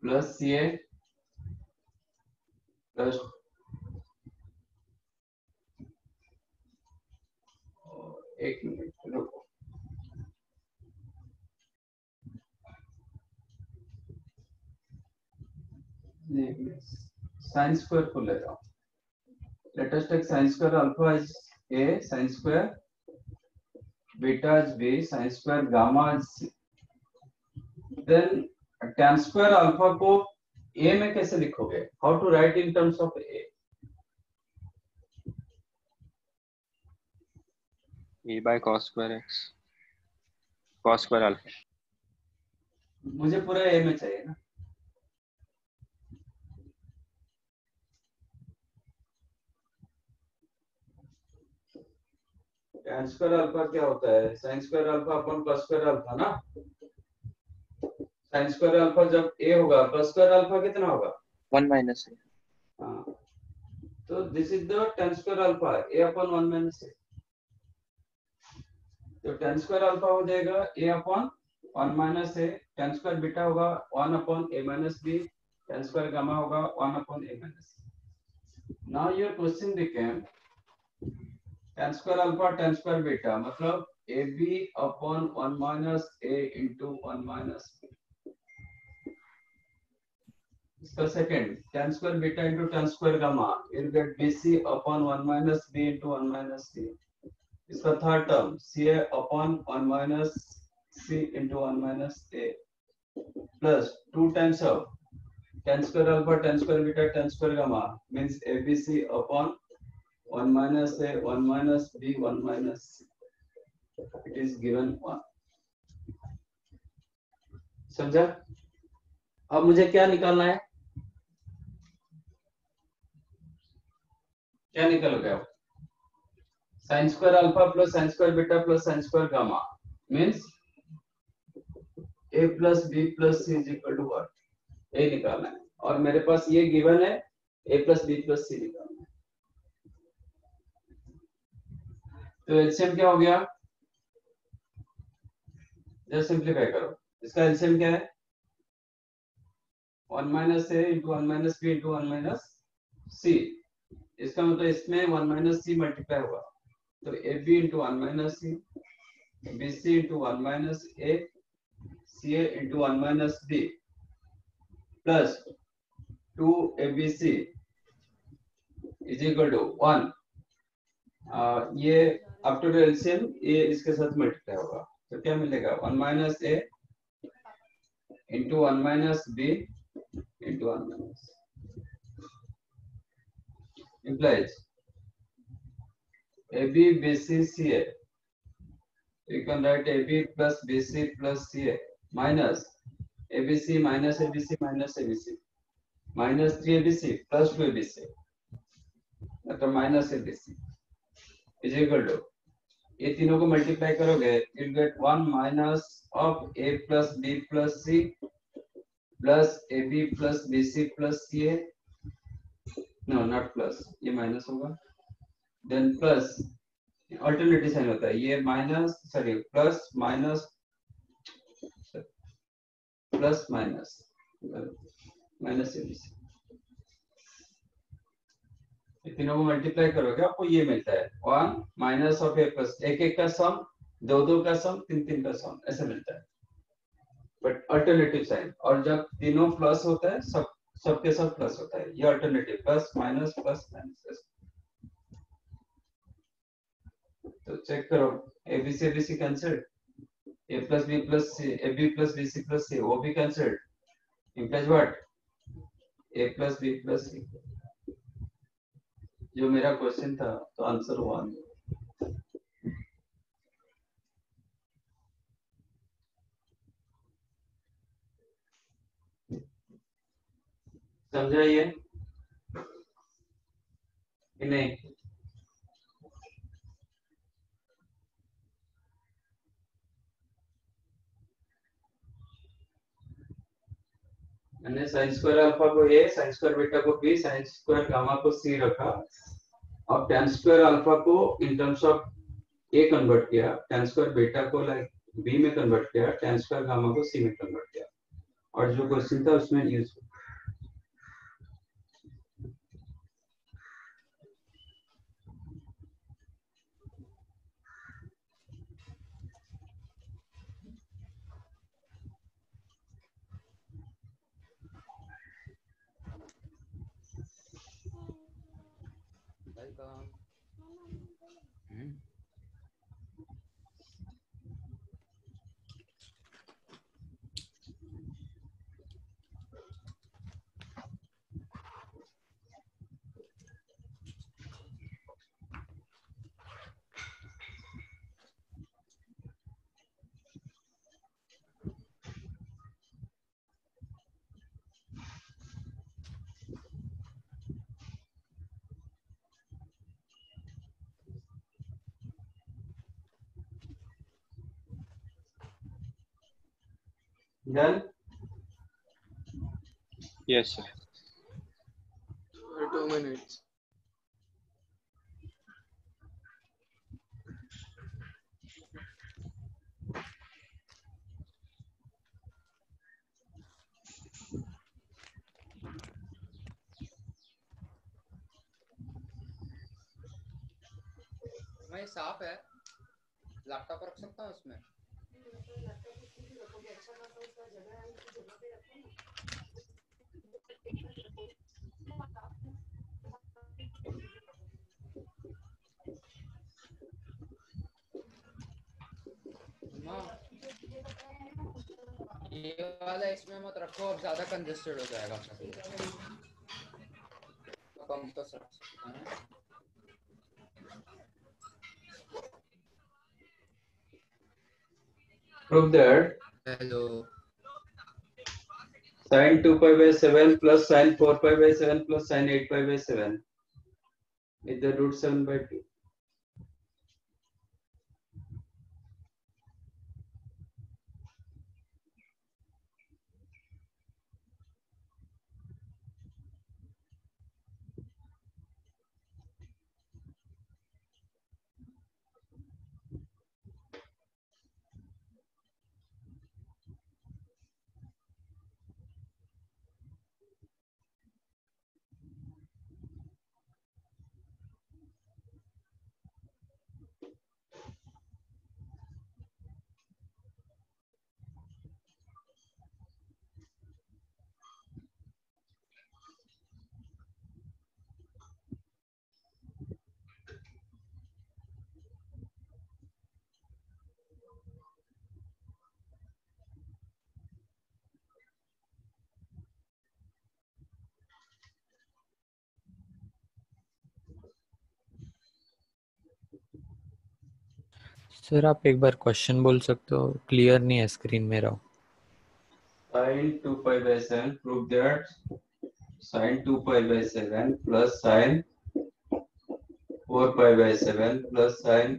plus C a plus एक मिनट रुको, साइन स्क्वायर को ले रहा हूँ। Let us take sine square alpha is a, sine square beta is b, sine square gamma is c. Then tan square alpha को a में कैसे लिखोगे? How to write in terms of a?
E by cos square x, cos square alpha.
मुझे पूरा ए में चाहिए ना। tan स्क्वायर अल्फा क्या होता है? sin square alpha upon cos square alpha ना। sin स्क्वायर अल्फा जब a होगा, cos स्क्वायर अल्फा कितना होगा?
1 माइनस है।
हाँ, तो this is the tan square alpha, a upon 1 minus a। तो tan स्क्वायर अल्फा हो जाएगा a upon 1 minus a, tan square beta होगा 1 upon a minus b, tan square gamma होगा 1 upon a minus c। Now your question became tan square alpha tan square beta मतलब ab upon 1 minus a into 1 minus b। इसका second tan square beta into tan square gamma, you'll get bc upon 1 minus b into 1 minus c। इसका third term ca upon 1 minus c into 1 minus a plus 2 times of tan square alpha tan square beta tan square gamma means abc upon 1 minus a 1 minus b 1 minus c। it is given 1। समझा? अब मुझे क्या निकालना है? क्या निकलोगे आप? sin square alpha plus sin square beta plus sin square gamma means a plus b plus c is equal to what? a निकालना है और मेरे पास ये गिवन है a plus b plus c निकालना है। तो एलसीएम क्या हो गया? जस्ट सिंपलीफाई करो। इसका एलसीएम क्या है? 1 minus a into 1 minus b into 1 minus c। इसका मतलब इसमें 1 माइनस c मल्टीप्लाई होगा, तो ab into 1 minus c, bc into 1 minus a, ca into 1 minus b plus 2 abc is equal to 1। ये आफ्टर एलसीएम ये इसके साथ मल्टीप्लाई होगा, तो क्या मिलेगा? 1 minus a into 1 minus b into 1 minus implies ab bc ca। You can write ab plus bc plus ca minus abc minus abc minus abc minus 3abc plus 2abc मतलब minus abc is equal to, ये तीनों को मल्टीप्लाई करोगे you'll get 1 minus of a plus b plus c plus ab plus bc plus ca, no not plus, ये माइनस होगा, देन प्लस अल्टरनेटिव साइन होता है, ये minus sorry plus minus plus minus minus ABC, ये तीनों को मल्टीप्लाई करोगे आपको ये मिलता है 1 माइनस ऑफ ए प्लस एक एक का सम, दो दो का सम, तीन तीन का सम, ऐसे मिलता है बट अल्टरनेटिव साइन। और जब तीनों प्लस होता है सब सबके सब प्लस होता है, ये अल्टरनेटिव प्लस माइनस माइनस। तो चेक करो ABC ABC cancelled, A plus B plus C, A B plus B C plus C वो भी cancelled, implies what? A plus B plus C. जो मेरा क्वेश्चन था तो आंसर हुआ। समझा ये कि नहीं? मैंने साइन स्क्वायर अल्फा को ए, साइन स्क्वायर बीटा को बी, साइन स्क्वायर गामा को सी रखा और tan स्क्वायर अल्फा को इन टर्म्स ऑफ ए कन्वर्ट किया, tan स्क्वायर बीटा को लाइक बी में कन्वर्ट किया, tan स्क्वायर गामा को सी में कन्वर्ट किया और जो क्वेश्चन था उसमें use Done.
Yes, sir.
For 2 minutes.
मैं साफ है, लैपटॉप रख सकता हूँ उसमें? ये वाला इसमें मत रखो, अब ज्यादा कंजेस्टेड हो जाएगा अपना। कम तो रख सकते हैं।
Prove that
hello,
sin 2 pi by 7 plus sin 4 pi by 7 plus sin 8 pi by 7 with the root 7 by 2.
Sir आप एक बार क्वेश्चन बोल सकते हो, क्लियर नहीं है स्क्रीन मेरा।
Sin 2 pi by 7, prove that sin 2 pi by 7 plus sin 4 pi by 7 plus sin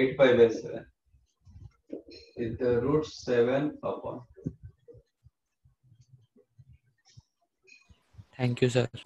8 pi by 7 with the root 7 upon 2.
Thank you sir.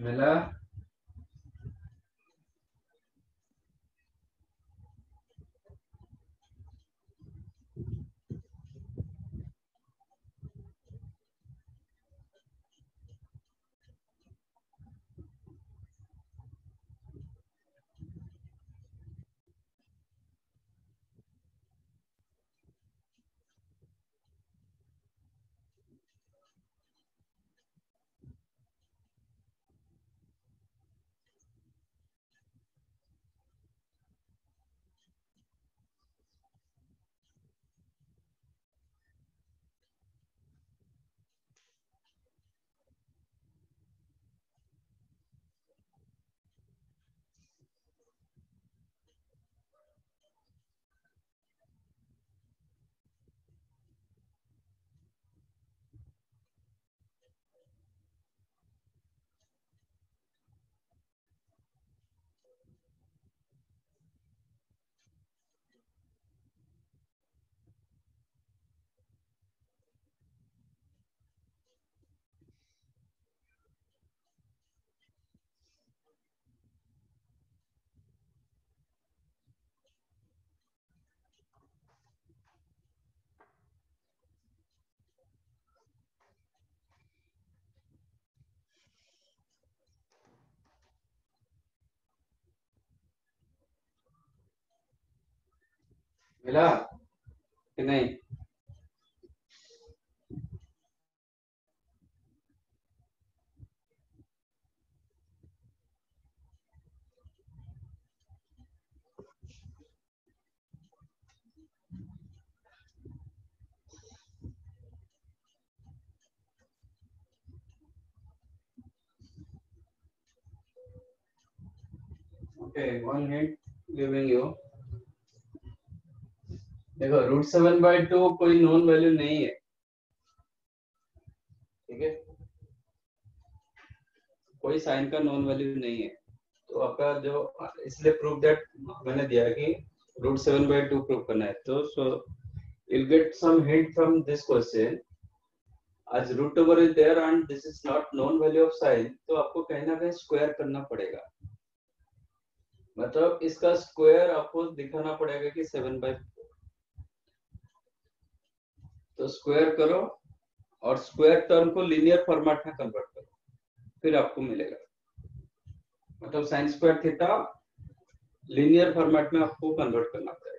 मिला? मिला कि नहीं? Okay, one hint giving you. देखो √7/2 कोई नॉन वैल्यू नहीं है, ठीक है, कोई साइन का नॉन वैल्यू नहीं है। तो आपका जो इसलिए प्रूव दैट मैंने दिया कि √7/2 प्रूव करना है। तो सो you'll get some hint from this question. as root over is there and this is not known value of sin, तो आपको कहीं ना कहीं स्क्वायर करना पड़ेगा, मतलब इसका स्क्वायर आपको दिखाना पड़ेगा कि 7/4। तो स्क्वायर करो और स्क्वायर टर्म को लीनियर फॉर्मेट में कन्वर्ट करो, फिर आपको मिलेगा, मतलब sine square theta linear format में आपको कन्वर्ट करना पड़ेगा।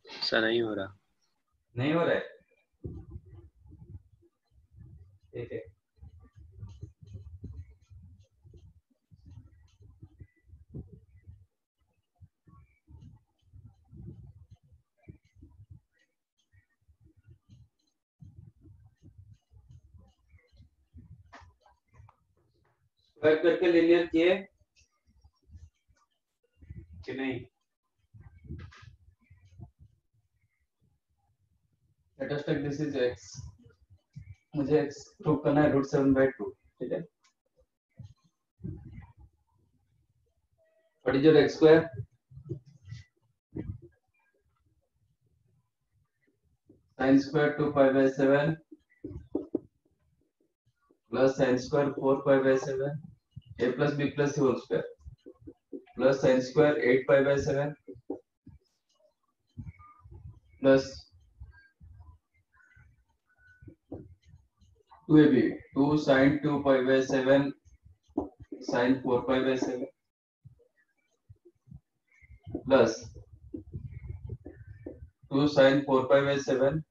सर नहीं हो रहा।
नहीं हो रहा है, ठीक है। स्क्वायर करके लिनियर किए कि नहीं? Let us take this is x, मुझे x प्रूव करना है √7/2, ठीक है। What is your x square? sin square 2π/7 plus sin square 4π/7 a plus b plus c whole square plus sin square 8π/7 plus 2ab 2 sin 2π/7 sin 4π/7 plus 2 sin 4π/7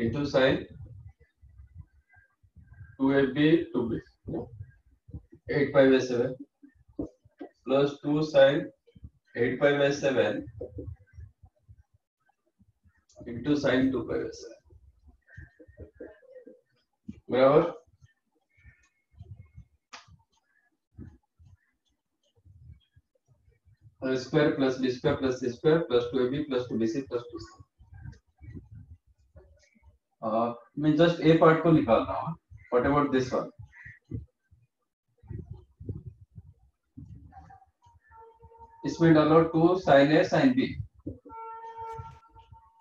into sin 2ab 2b 8π/7 plus 2 sin 8π/7 into sin 2π/7 बराबर। Square plus B square plus C square plus 2ab plus 2bc plus 2c। मैं जस्ट ए पार्ट को निकाल रहा हूँ। What about this one? इसमें डालो 2 sin a sin b,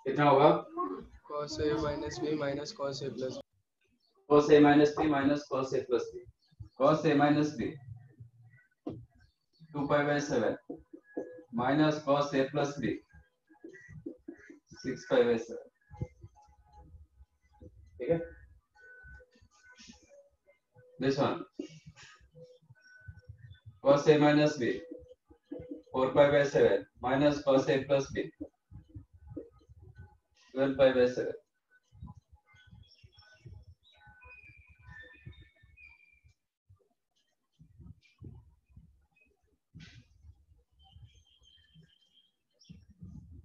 कितना होगा?
cos a minus b minus cos a plus
cos a minus b minus cos a plus b, cos a minus b 2π/7 minus cos a plus b 6π/7, ठीक है। this one cos a minus b 4π/7 minus cos a plus b 12π/7,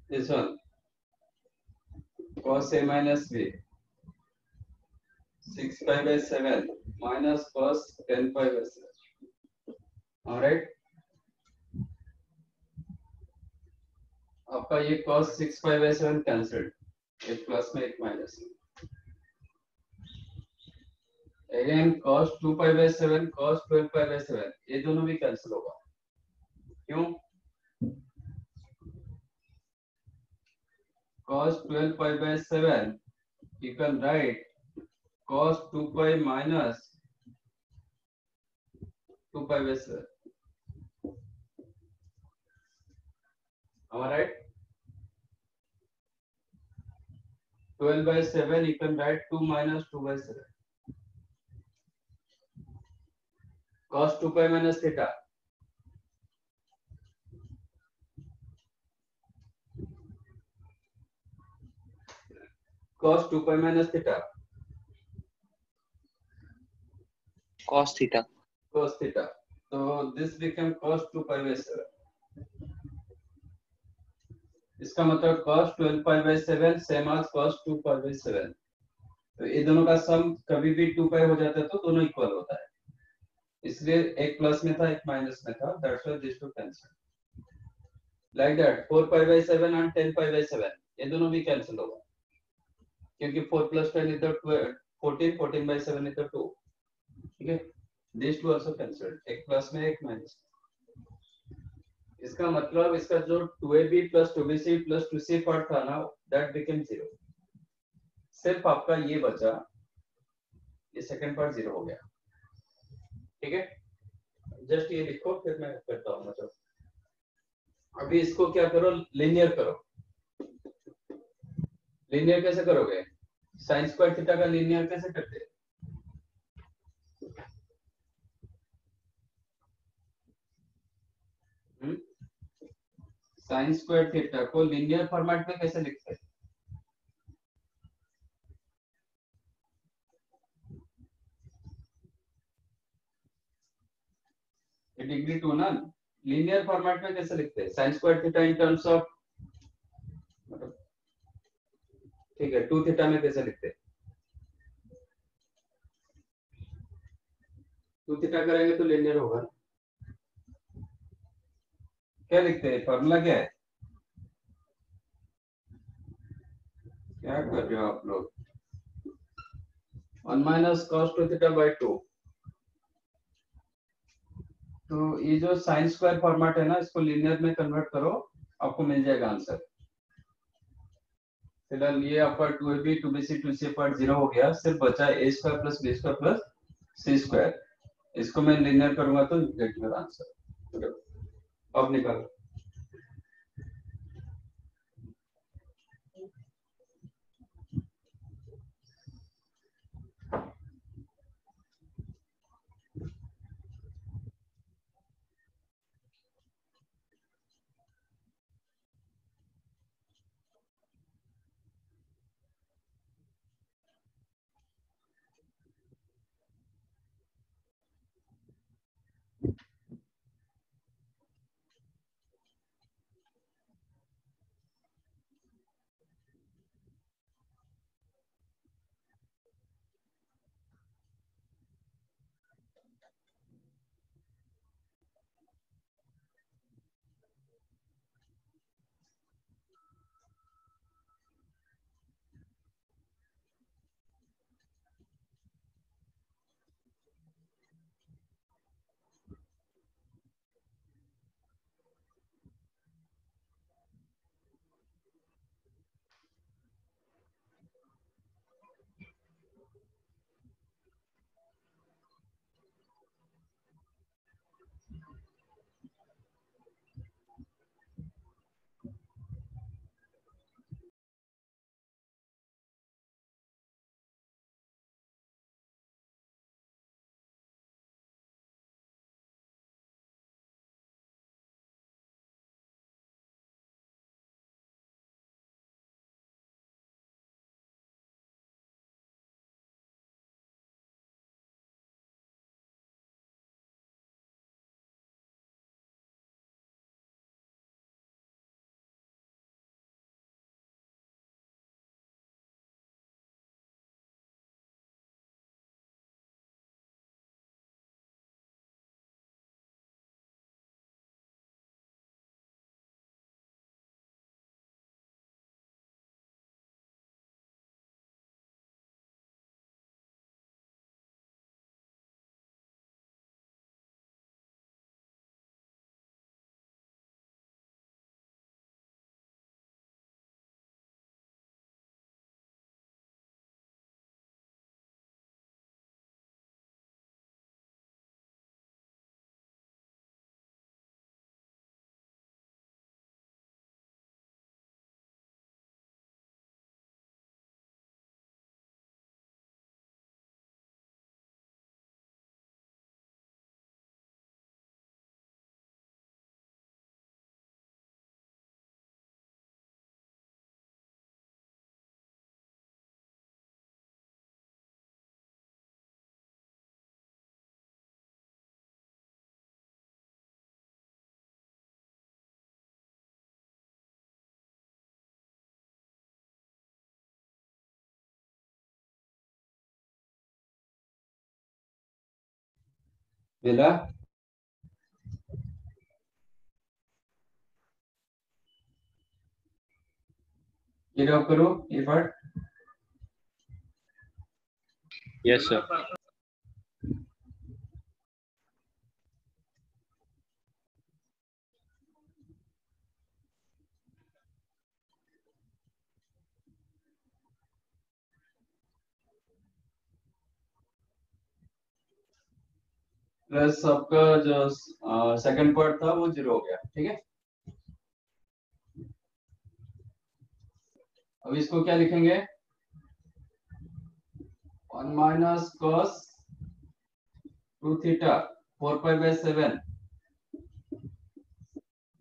this one cos a minus b 6π/7 minus cos 10π/7, all right। आपका ये cos 6π/7 कैंसिल्ड, एक प्लस में एक माइनस। अगेन cos 2π/7 cos 12π/7 ये दोनों भी कैंसिल होगा। क्यों? cos 12π/7 you can write cos 2π minus 2π/7, am I right? 12/7 you can write 2 minus 2/7, cos 2π minus theta cos 2π minus theta
cos theta.
cos theta, so this became cos 2π/7। इसका मतलब cos 12π/7 सेम एज cos 2π/7, तो ये दोनों का सम कभी भी 2π हो जाता है तो दोनों इक्वल होता है, इसलिए एक प्लस में था एक माइनस में था, that's why this two cancel like that. 4π/7 and 10π/7 ये दोनों भी कैंसिल होगा क्योंकि 4 + 10 इधर 14 14/7 इधर 2, ठीक है। दिस टू आल्सो कैंसिल्ड, एक प्लस में एक माइनस। इसका मतलब इसका जो 2ab plus 2bc plus 2c part था ना, दैट बिकेम 0। सिर्फ आपका ये बचा, ये सेकंड पार्ट 0 हो गया, ठीक है। जस्ट ये लिखो फिर मैं करता हूँ। मतलब अभी इसको क्या करो, लिनियर करो। लिनियर कैसे करोगे? sin स्क्वायर थीटा का लिनियर कैसे करते हैं? साइन स्क्वायर थीटा को लीनियर फॉर्मेट में कैसे लिखते हैं? डिग्री 2 ना, लीनियर फॉर्मेट में कैसे लिखते हैं sine square theta in terms of, ठीक है 2 थीटा में कैसे लिखते हैं? 2 थीटा करेंगे तो लीनियर होगा। क्या लिखते हैं, फॉर्मूला क्या है? क्या कर रहे हो आप लोग? 1 माइनस cos 2 थीटा बाई 2। तो ये जो साइन स्क्वायर फॉर्मेट है ना, इसको लीनियर में कन्वर्ट करो, आपको मिल जाएगा आंसर। फिलहाल ये आपका 2ab 2bc 2c पार्ट 0 हो गया, सिर्फ बचा a square plus b square plus c square. इसको मैं लीनियर करूंगा तो गेट मेरा आंसर। अब निकालो। मिला? ये ड्रॉप करो ये पार्ट।
Yes sir.
प्लस आपका जो सेकंड पार्ट था वो 0 हो गया, ठीक है। अब इसको क्या लिखेंगे, 1 minus cos 2 theta 4 pi by 7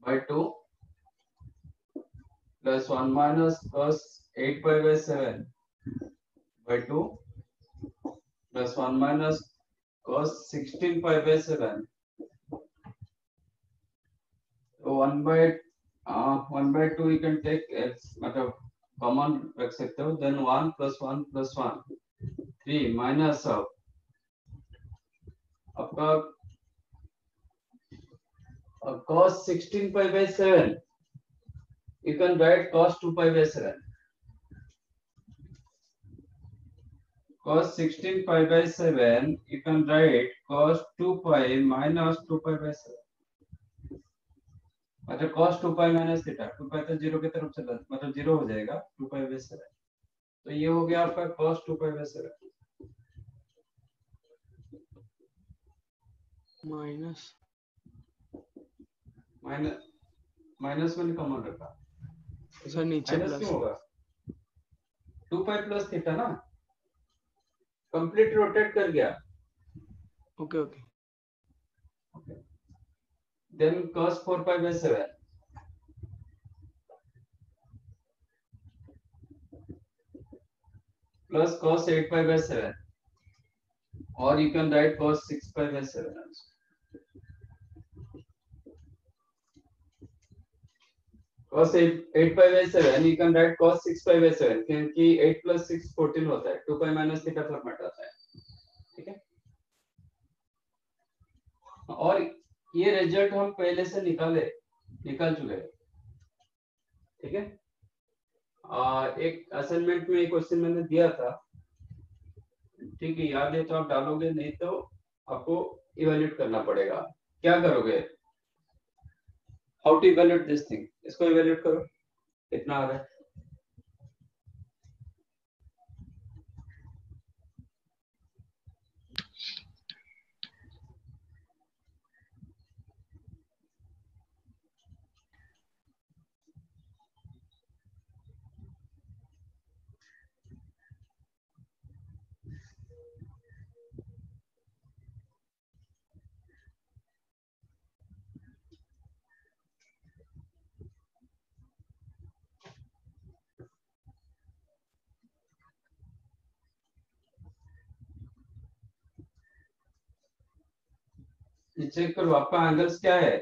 by 2 plus 1 minus cos 8 pi by 7 by 2 plus 1 minus cos 16 pi by 7. So 1 by 2 you can take x मतलब कॉमन रख सकते हो. Then 1 plus 1 plus 1 3 minus of आपका cos 16 pi by 7. You can write cos 2 pi by 7. Cos 16 pi by 7, you can write cos 2 pi minus 2 pi by 7. मतलब cos 2 pi minus theta, 2 pi तो 0 की तरफ चला, मतलब 0 हो जाएगा 2 pi by 7. तो ये हो गया आपका cos 2 pi by 7. माइनस मैंने कॉमन रखा.
सर नीचे
माइनस
प्लस
क्यों होगा? 2 pi plus theta ना, कंप्लीट रोटेट कर गया.
Okay okay.
Then cos 4 pi by 7 plus cos 8 pi by 7, or you can write cos 6 pi by 7 also. Cos 8 pi by 7 you can write cos 6 pi by 7 क्योंकि 8 plus 6 14 होता है. 2 pi minus theta फॉर्मेट आता है. ठीक है. और ये रिजल्ट हम पहले से निकाल चुके हैं. ठीक है. एक असाइनमेंट में एक क्वेश्चन मैंने दिया था. ठीक है, याद है तो आप डालोगे, नहीं तो आपको इवैल्यूएट करना पड़ेगा. क्या करोगे? How to evaluate this thing. इसको इवैल्यूएट करो. कितना आ रहा है? चेक करो आपका एंगल्स क्या है,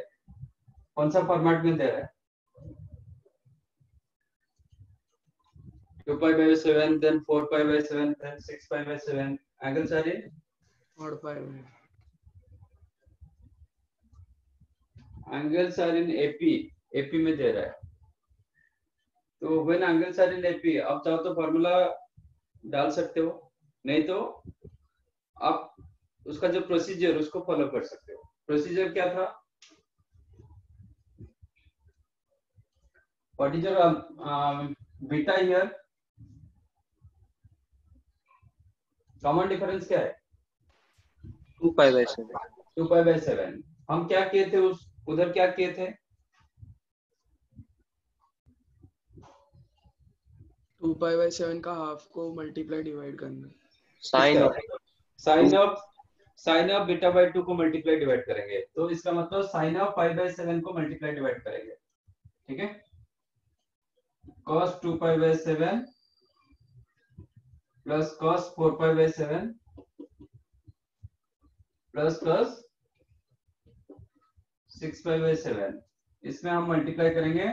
कौन सा फॉर्मेट में दे रहा है. 2 pi by 7, then 4 pi by 7, then 6 pi by 7. Angles आ रहे हैं.
और पाई में
एंगल्स आर इन एपी में दे रहा है. तो when angles are in AP, आप चाहो तो फॉर्मूला डाल सकते हो, नहीं तो आप उसका जो प्रोसीजर उसको फॉलो कर सकते हो. प्रोसीजर क्या था? What is your beta here? Common difference क्या है?
2 pi by 7.
2 pi by 7. हम क्या किए थे उधर क्या किए थे?
2 पाई बाय 7 का हाफ को मल्टीप्लाई डिवाइड करना.
साइन ऑफ बीटा बाय 2 को मल्टीप्लाई डिवाइड करेंगे. तो इसका मतलब साइन ऑफ पाई बाय 7 को मल्टीप्लाई डिवाइड करेंगे. ठीक है. cos 2 pi by 7 plus cos 4 pi by 7 plus cos 6 pi by 7. इसमें हम मल्टीप्लाई करेंगे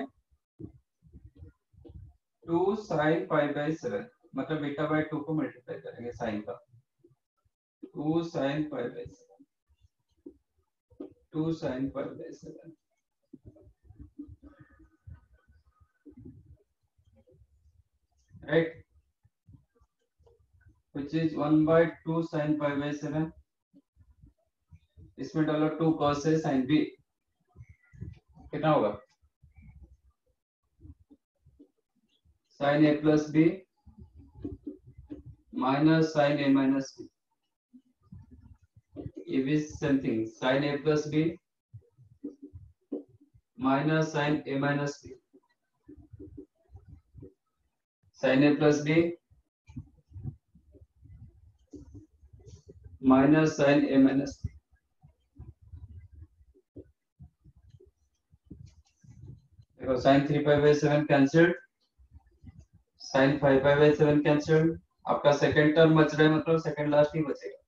2 sin pi by 7, मतलब बीटा बाय 2 को मल्टीप्लाई करेंगे साइन का. 2 sin pi by 7, 2 sin pi by 7. Right, which is 1 by 2 sin pi by 7. इसमें डालो 2 cos a sin b. कितना होगा? sin a plus b minus sin a minus b. ये भी same thing. sin a plus b minus sin a minus b. sin a plus b minus sin a minus b. देखो sin 3π/7 कैंसिल्ड, sin 5π/7 कैंसिल्ड, आपका सेकंड टर्म बच रहा है, मतलब सेकंड लास्ट ही बचेगा।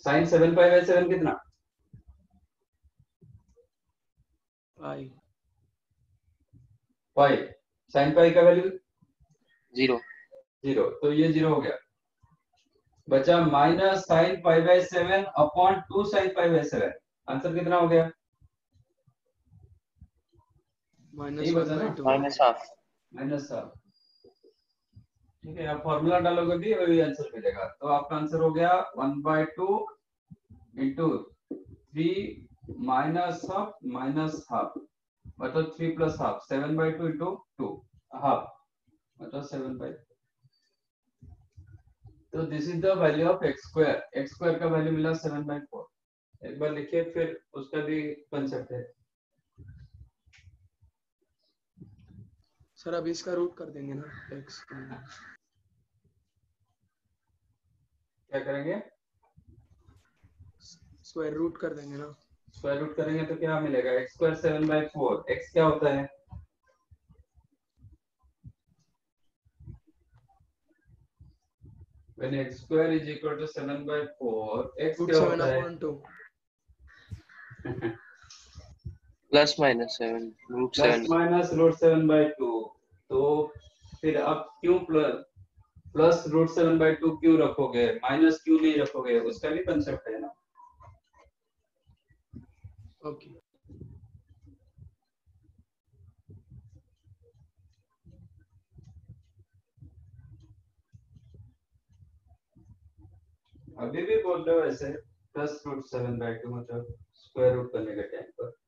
sin 7π/7 कितना?
पाई।
पाई। sin पाई का वैल्यू
0।
0, तो ये 0 हो गया। बचा minus sin π/7 upon 2 sin π/7। Answer कितना हो गया?
-1/2।
-हाफ।
Minus half. ठीक है, आप फॉर्मूला डालोगे भी वही आंसर मिलेगा। तो आपका आंसर हो गया 1/2 इंटू 3 माइनस हाफ मतलब 3 प्लस हाफ, 7/2 इंटू 2 हाफ मतलब 7/2। तो this is the value of x square. x square का वैल्यू मिला 7/4। एक बार लिखिए, फिर उसका भी कंसेप्ट है।
सर अभी इसका रूट कर देंगे ना x का।
क्या करेंगे?
स्क्वायर रूट कर देंगे ना।
स्क्वायर रूट करेंगे तो क्या मिलेगा? x square 7/4। x क्या होता है? When x square is equal to 7/4, x क्या होता है?
√7/2
प्लस माइनस 7
प्लस माइनस √7/2। तो फिर आप क्यों प्लस √7/2 क्यों रखोगे, माइनस क्यों नहीं रखोगे? उसका भी कंसेप्ट है ना।
ओके।
अभी भी बोल रहे हो ऐसे, प्लस √7/2 मतलब स्क्वायर रूट करने के टाइम पर।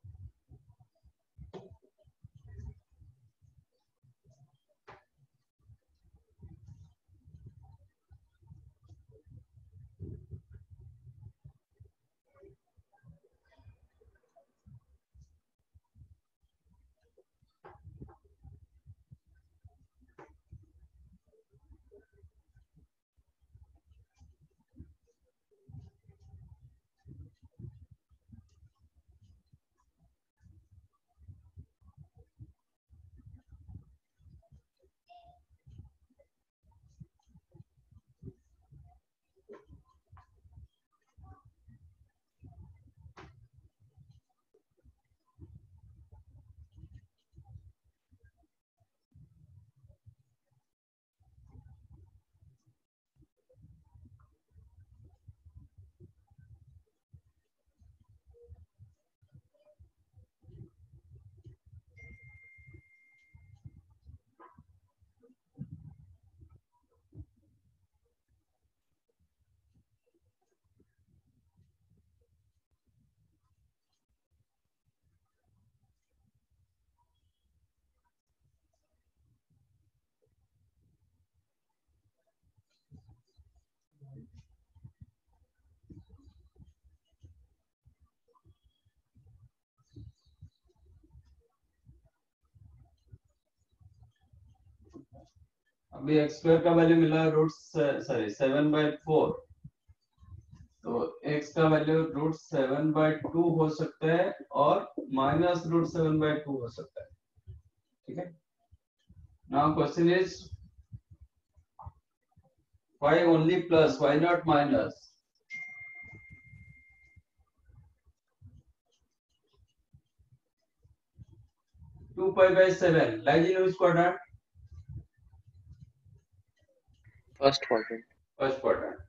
अभी x स्क्वायर का वैल्यू मिला सॉरी 7/4। तो x का वैल्यू √7/2 हो सकता है और माइनस √7/2 हो सकता है। ठीक है। Now question is why only plus, why not minus? Two π/7 lies in which quadrant?
First quadrant.
First quadrant.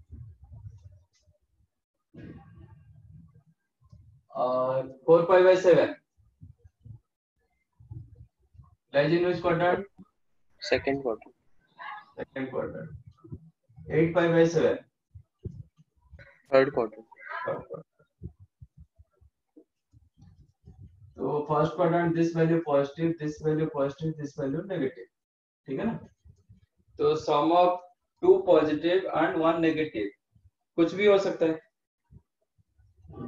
और 4π/7 lies in which quadrant?
Second quadrant.
Second quadrant. 8π/7
third quadrant.
third quadrant. तो first quadrant this value positive, this value positive, this value negative. ठीक है ना। तो sum of 2 positive and 1 negative कुछ भी हो सकता है।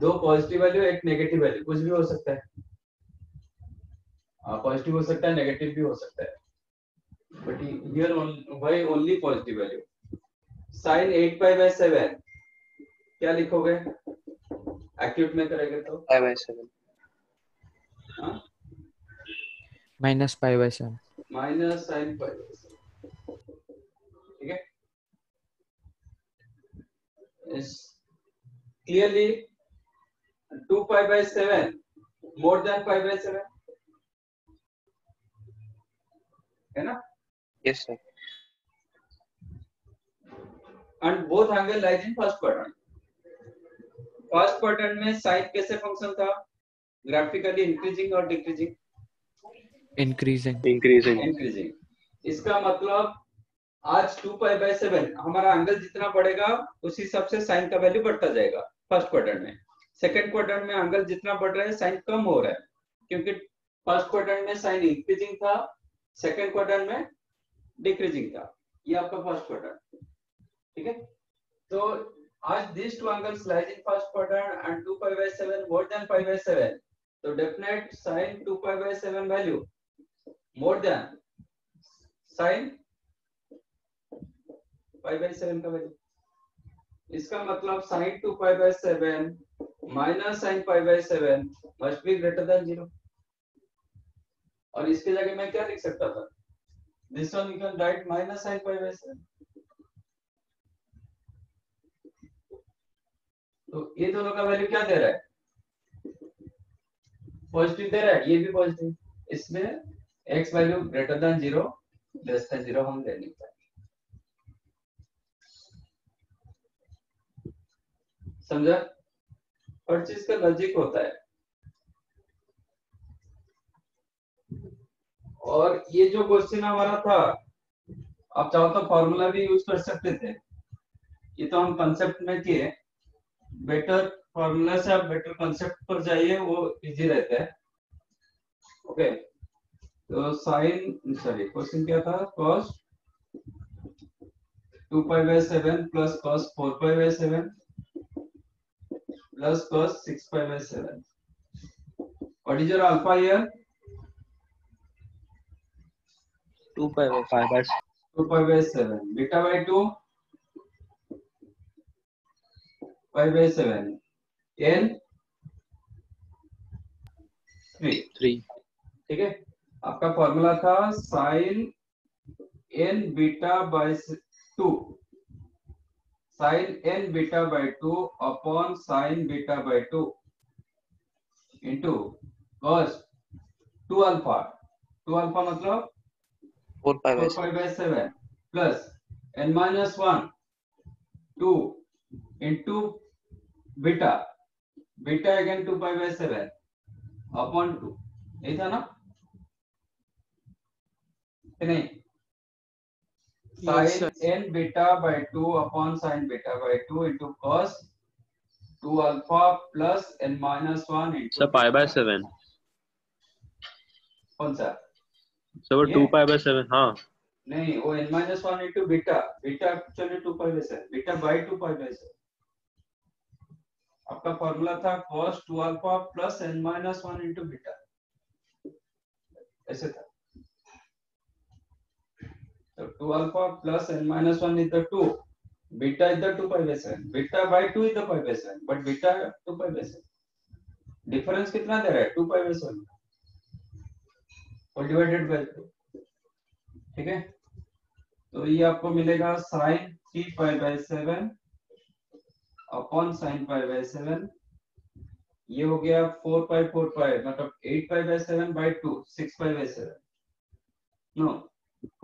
2 पॉजिटिव वैल्यू, 1 नेगेटिव वैल्यू, कुछ भी हो सकता है। पॉजिटिव हो सकता है, नेगेटिव भी हो सकता है, but here why only positive value. sin 8π/7 क्या लिखोगे एक्यूट में करेंगे तो?
5/7।
-π/7
माइनस साइन पाई, ठीक है। क्लियरली 2π/7 more than π/7 है ना,
Yes, sir.
and both angle lies in first quadrant. First quadrant में साइन कैसे फंक्शन था, ग्राफिकली इंक्रीजिंग और डिक्रीजिंग,
इंक्रीजिंग।
इंक्रीजिंग। इसका मतलब आज 2π/7 हमारा एंगल जितना बढ़ेगा उस हिसाब से साइन का वैल्यू बढ़ता जाएगा फर्स्ट क्वाड्रेंट में। सेकंड क्वाड्रेंट में एंगल जितना बढ़ रहा है साइन कम हो रहा है, क्योंकि फर्स्ट क्वाड्रेंट में साइन इंक्रीजिंग था, सेकंड क्वाड्रेंट में डिक्रीजिंग था। ये आपका फर्स्ट क्वाड्रेंट, ठीक है। तो as these two angles lies in first quadrant and 2π/7 more than π/7, so definite sin 2π/7 value more than sin π/7 का वैल्यू। इसका मतलब sin 2π/7 minus sin π/7 must be greater than 0। और इसके जगह मैं क्या लिख सकता था, this one you can write minus sin π/7। तो ये दोनों का वैल्यू क्या दे रहा है, पॉजिटिव दे रहा है, ये भी पॉजिटिव, इसमें x value greater than 0 less than 0 हम ले नहीं पाएंगे। समझा, हर चीज का लॉजिक होता है। और ये जो क्वेश्चन हमारा था, आप चाहो तो फॉर्मूला भी यूज कर सकते थे, ये तो हम कंसेप्ट में किए। बेटर फॉर्मूला से आप बेटर कंसेप्ट पर जाइए, वो इजी रहता है। ओके, तो साइन सॉरी क्वेश्चन क्या था, cos 2π/7 plus cos 4π/7 plus cos 6π/7। What is your alpha here? 2π/7 beta by 2 π/7 n 3, ठीक है। आपका फॉर्मूला था sine n beta by 2, sine n beta by 2 upon sine beta by 2 into cos 2 alpha मतलब 4π/7 plus n minus 1 2 into beta again 2π/7 upon 2, यही था ना कि नहीं? Sine n beta by 2 upon sine beta by 2 into cos 2 alpha plus n minus 1 into
sine π/7
कौन सा
सर 2π/7 हाँ
नहीं, वो n minus 1 into beta actually 2π/7 beta by 2π/7। आपका फॉर्मूला था cos 2 alpha plus n minus 1 into beta, ऐसे था। तो 2 alpha plus n minus 1 is the 2, beta is the 2π/7, beta by 2 is the π/7, but beta 2π/7। Difference कितना दे रहा है, 2π/7 और डिवाइडेड बाय 2, ठीक है। तो ये आपको मिलेगा sin 3π/7 अपॉन sin π/7, ये हो गया 4π मतलब 8π/7 by 2 6π/7 नो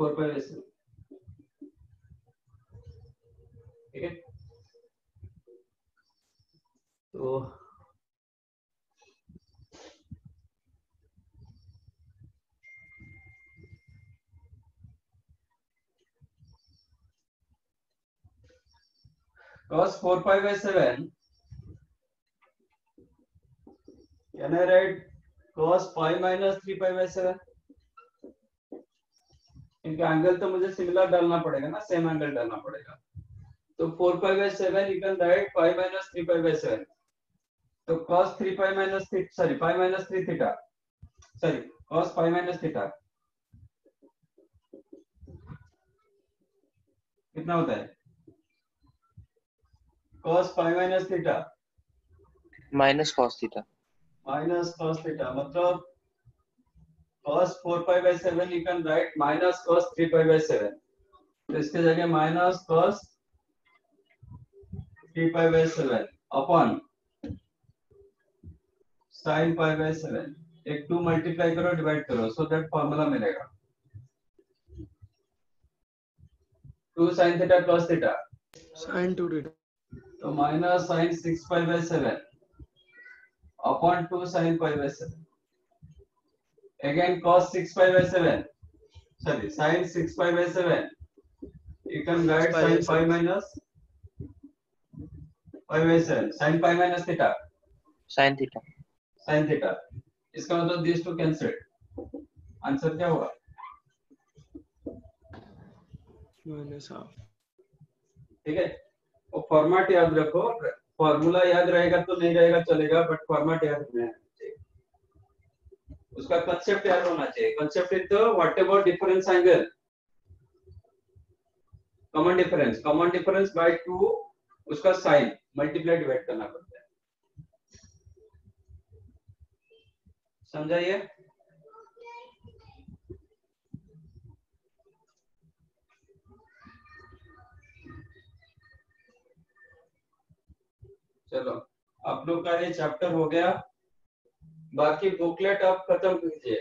4π/7, ठीक है। तो cos 4π/7 can I write cos pi minus 3π/7? इनका एंगल तो मुझे सिमिलर डालना पड़ेगा ना, सेम एंगल डालना पड़ेगा। तो 4π/7 you can write pi minus 3π/7, तो cos 3π minus 3 sorry pi minus 3 theta sorry cos pi minus theta कितना होता है, cos pi minus theta
minus cos theta
मतलब cos 4 pi by 7 you can write minus cos 3 pi by 7. तो इसके जगह minus cos 3 pi by 7 upon sin pi by 7. एक 2 मल्टीप्लाई करो डिवाइड करो सो दैट फॉर्मूला मिलेगा 2 sin theta cos theta
sin 2 theta.
तो minus sin 6 pi by 7 upon 2 sin pi by 7. Again cos 6 pi by 7. Sorry, sin 6 pi by 7. You can write sin pi minus pi by 7. Sin pi minus theta.
sin theta.
Sin theta. इसका मतलब these two cancelled. आंसर क्या होगा?
minus half.
ठीक है? और फॉर्मेट याद रखो. फॉर्मूला याद रहेगा तो नहीं रहेगा चलेगा, बट फॉर्मेट याद रखना है. उसका कंसेप्ट याद होना चाहिए. Concept is the what about difference angle, common difference bye 2 उसका साइन मल्टीप्लाई डिवाइड करना पड़ता है. समझाइए? चलो आप लोग का ये चैप्टर हो गया. बाकी बुकलेट आप खत्म कीजिए.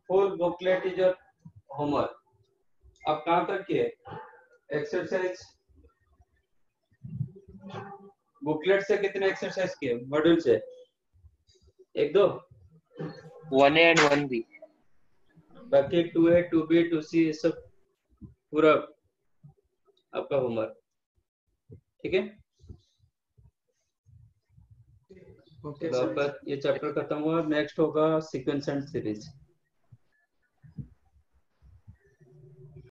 Full booklet is your homework. आप कहां तक किए एक्सरसाइज? बुकलेट से कितने एक्सरसाइज किए? मॉड्यूल से 1-2,
1A and 1B.
बाकी 2A 2B 2C ये सब पूरा आपका होमवर्क. ठीक है?
Okay,
तो आपका ये चैप्टर खत्म हुआ. नेक्स्ट होगा सीक्वेंस एंड सीरीज.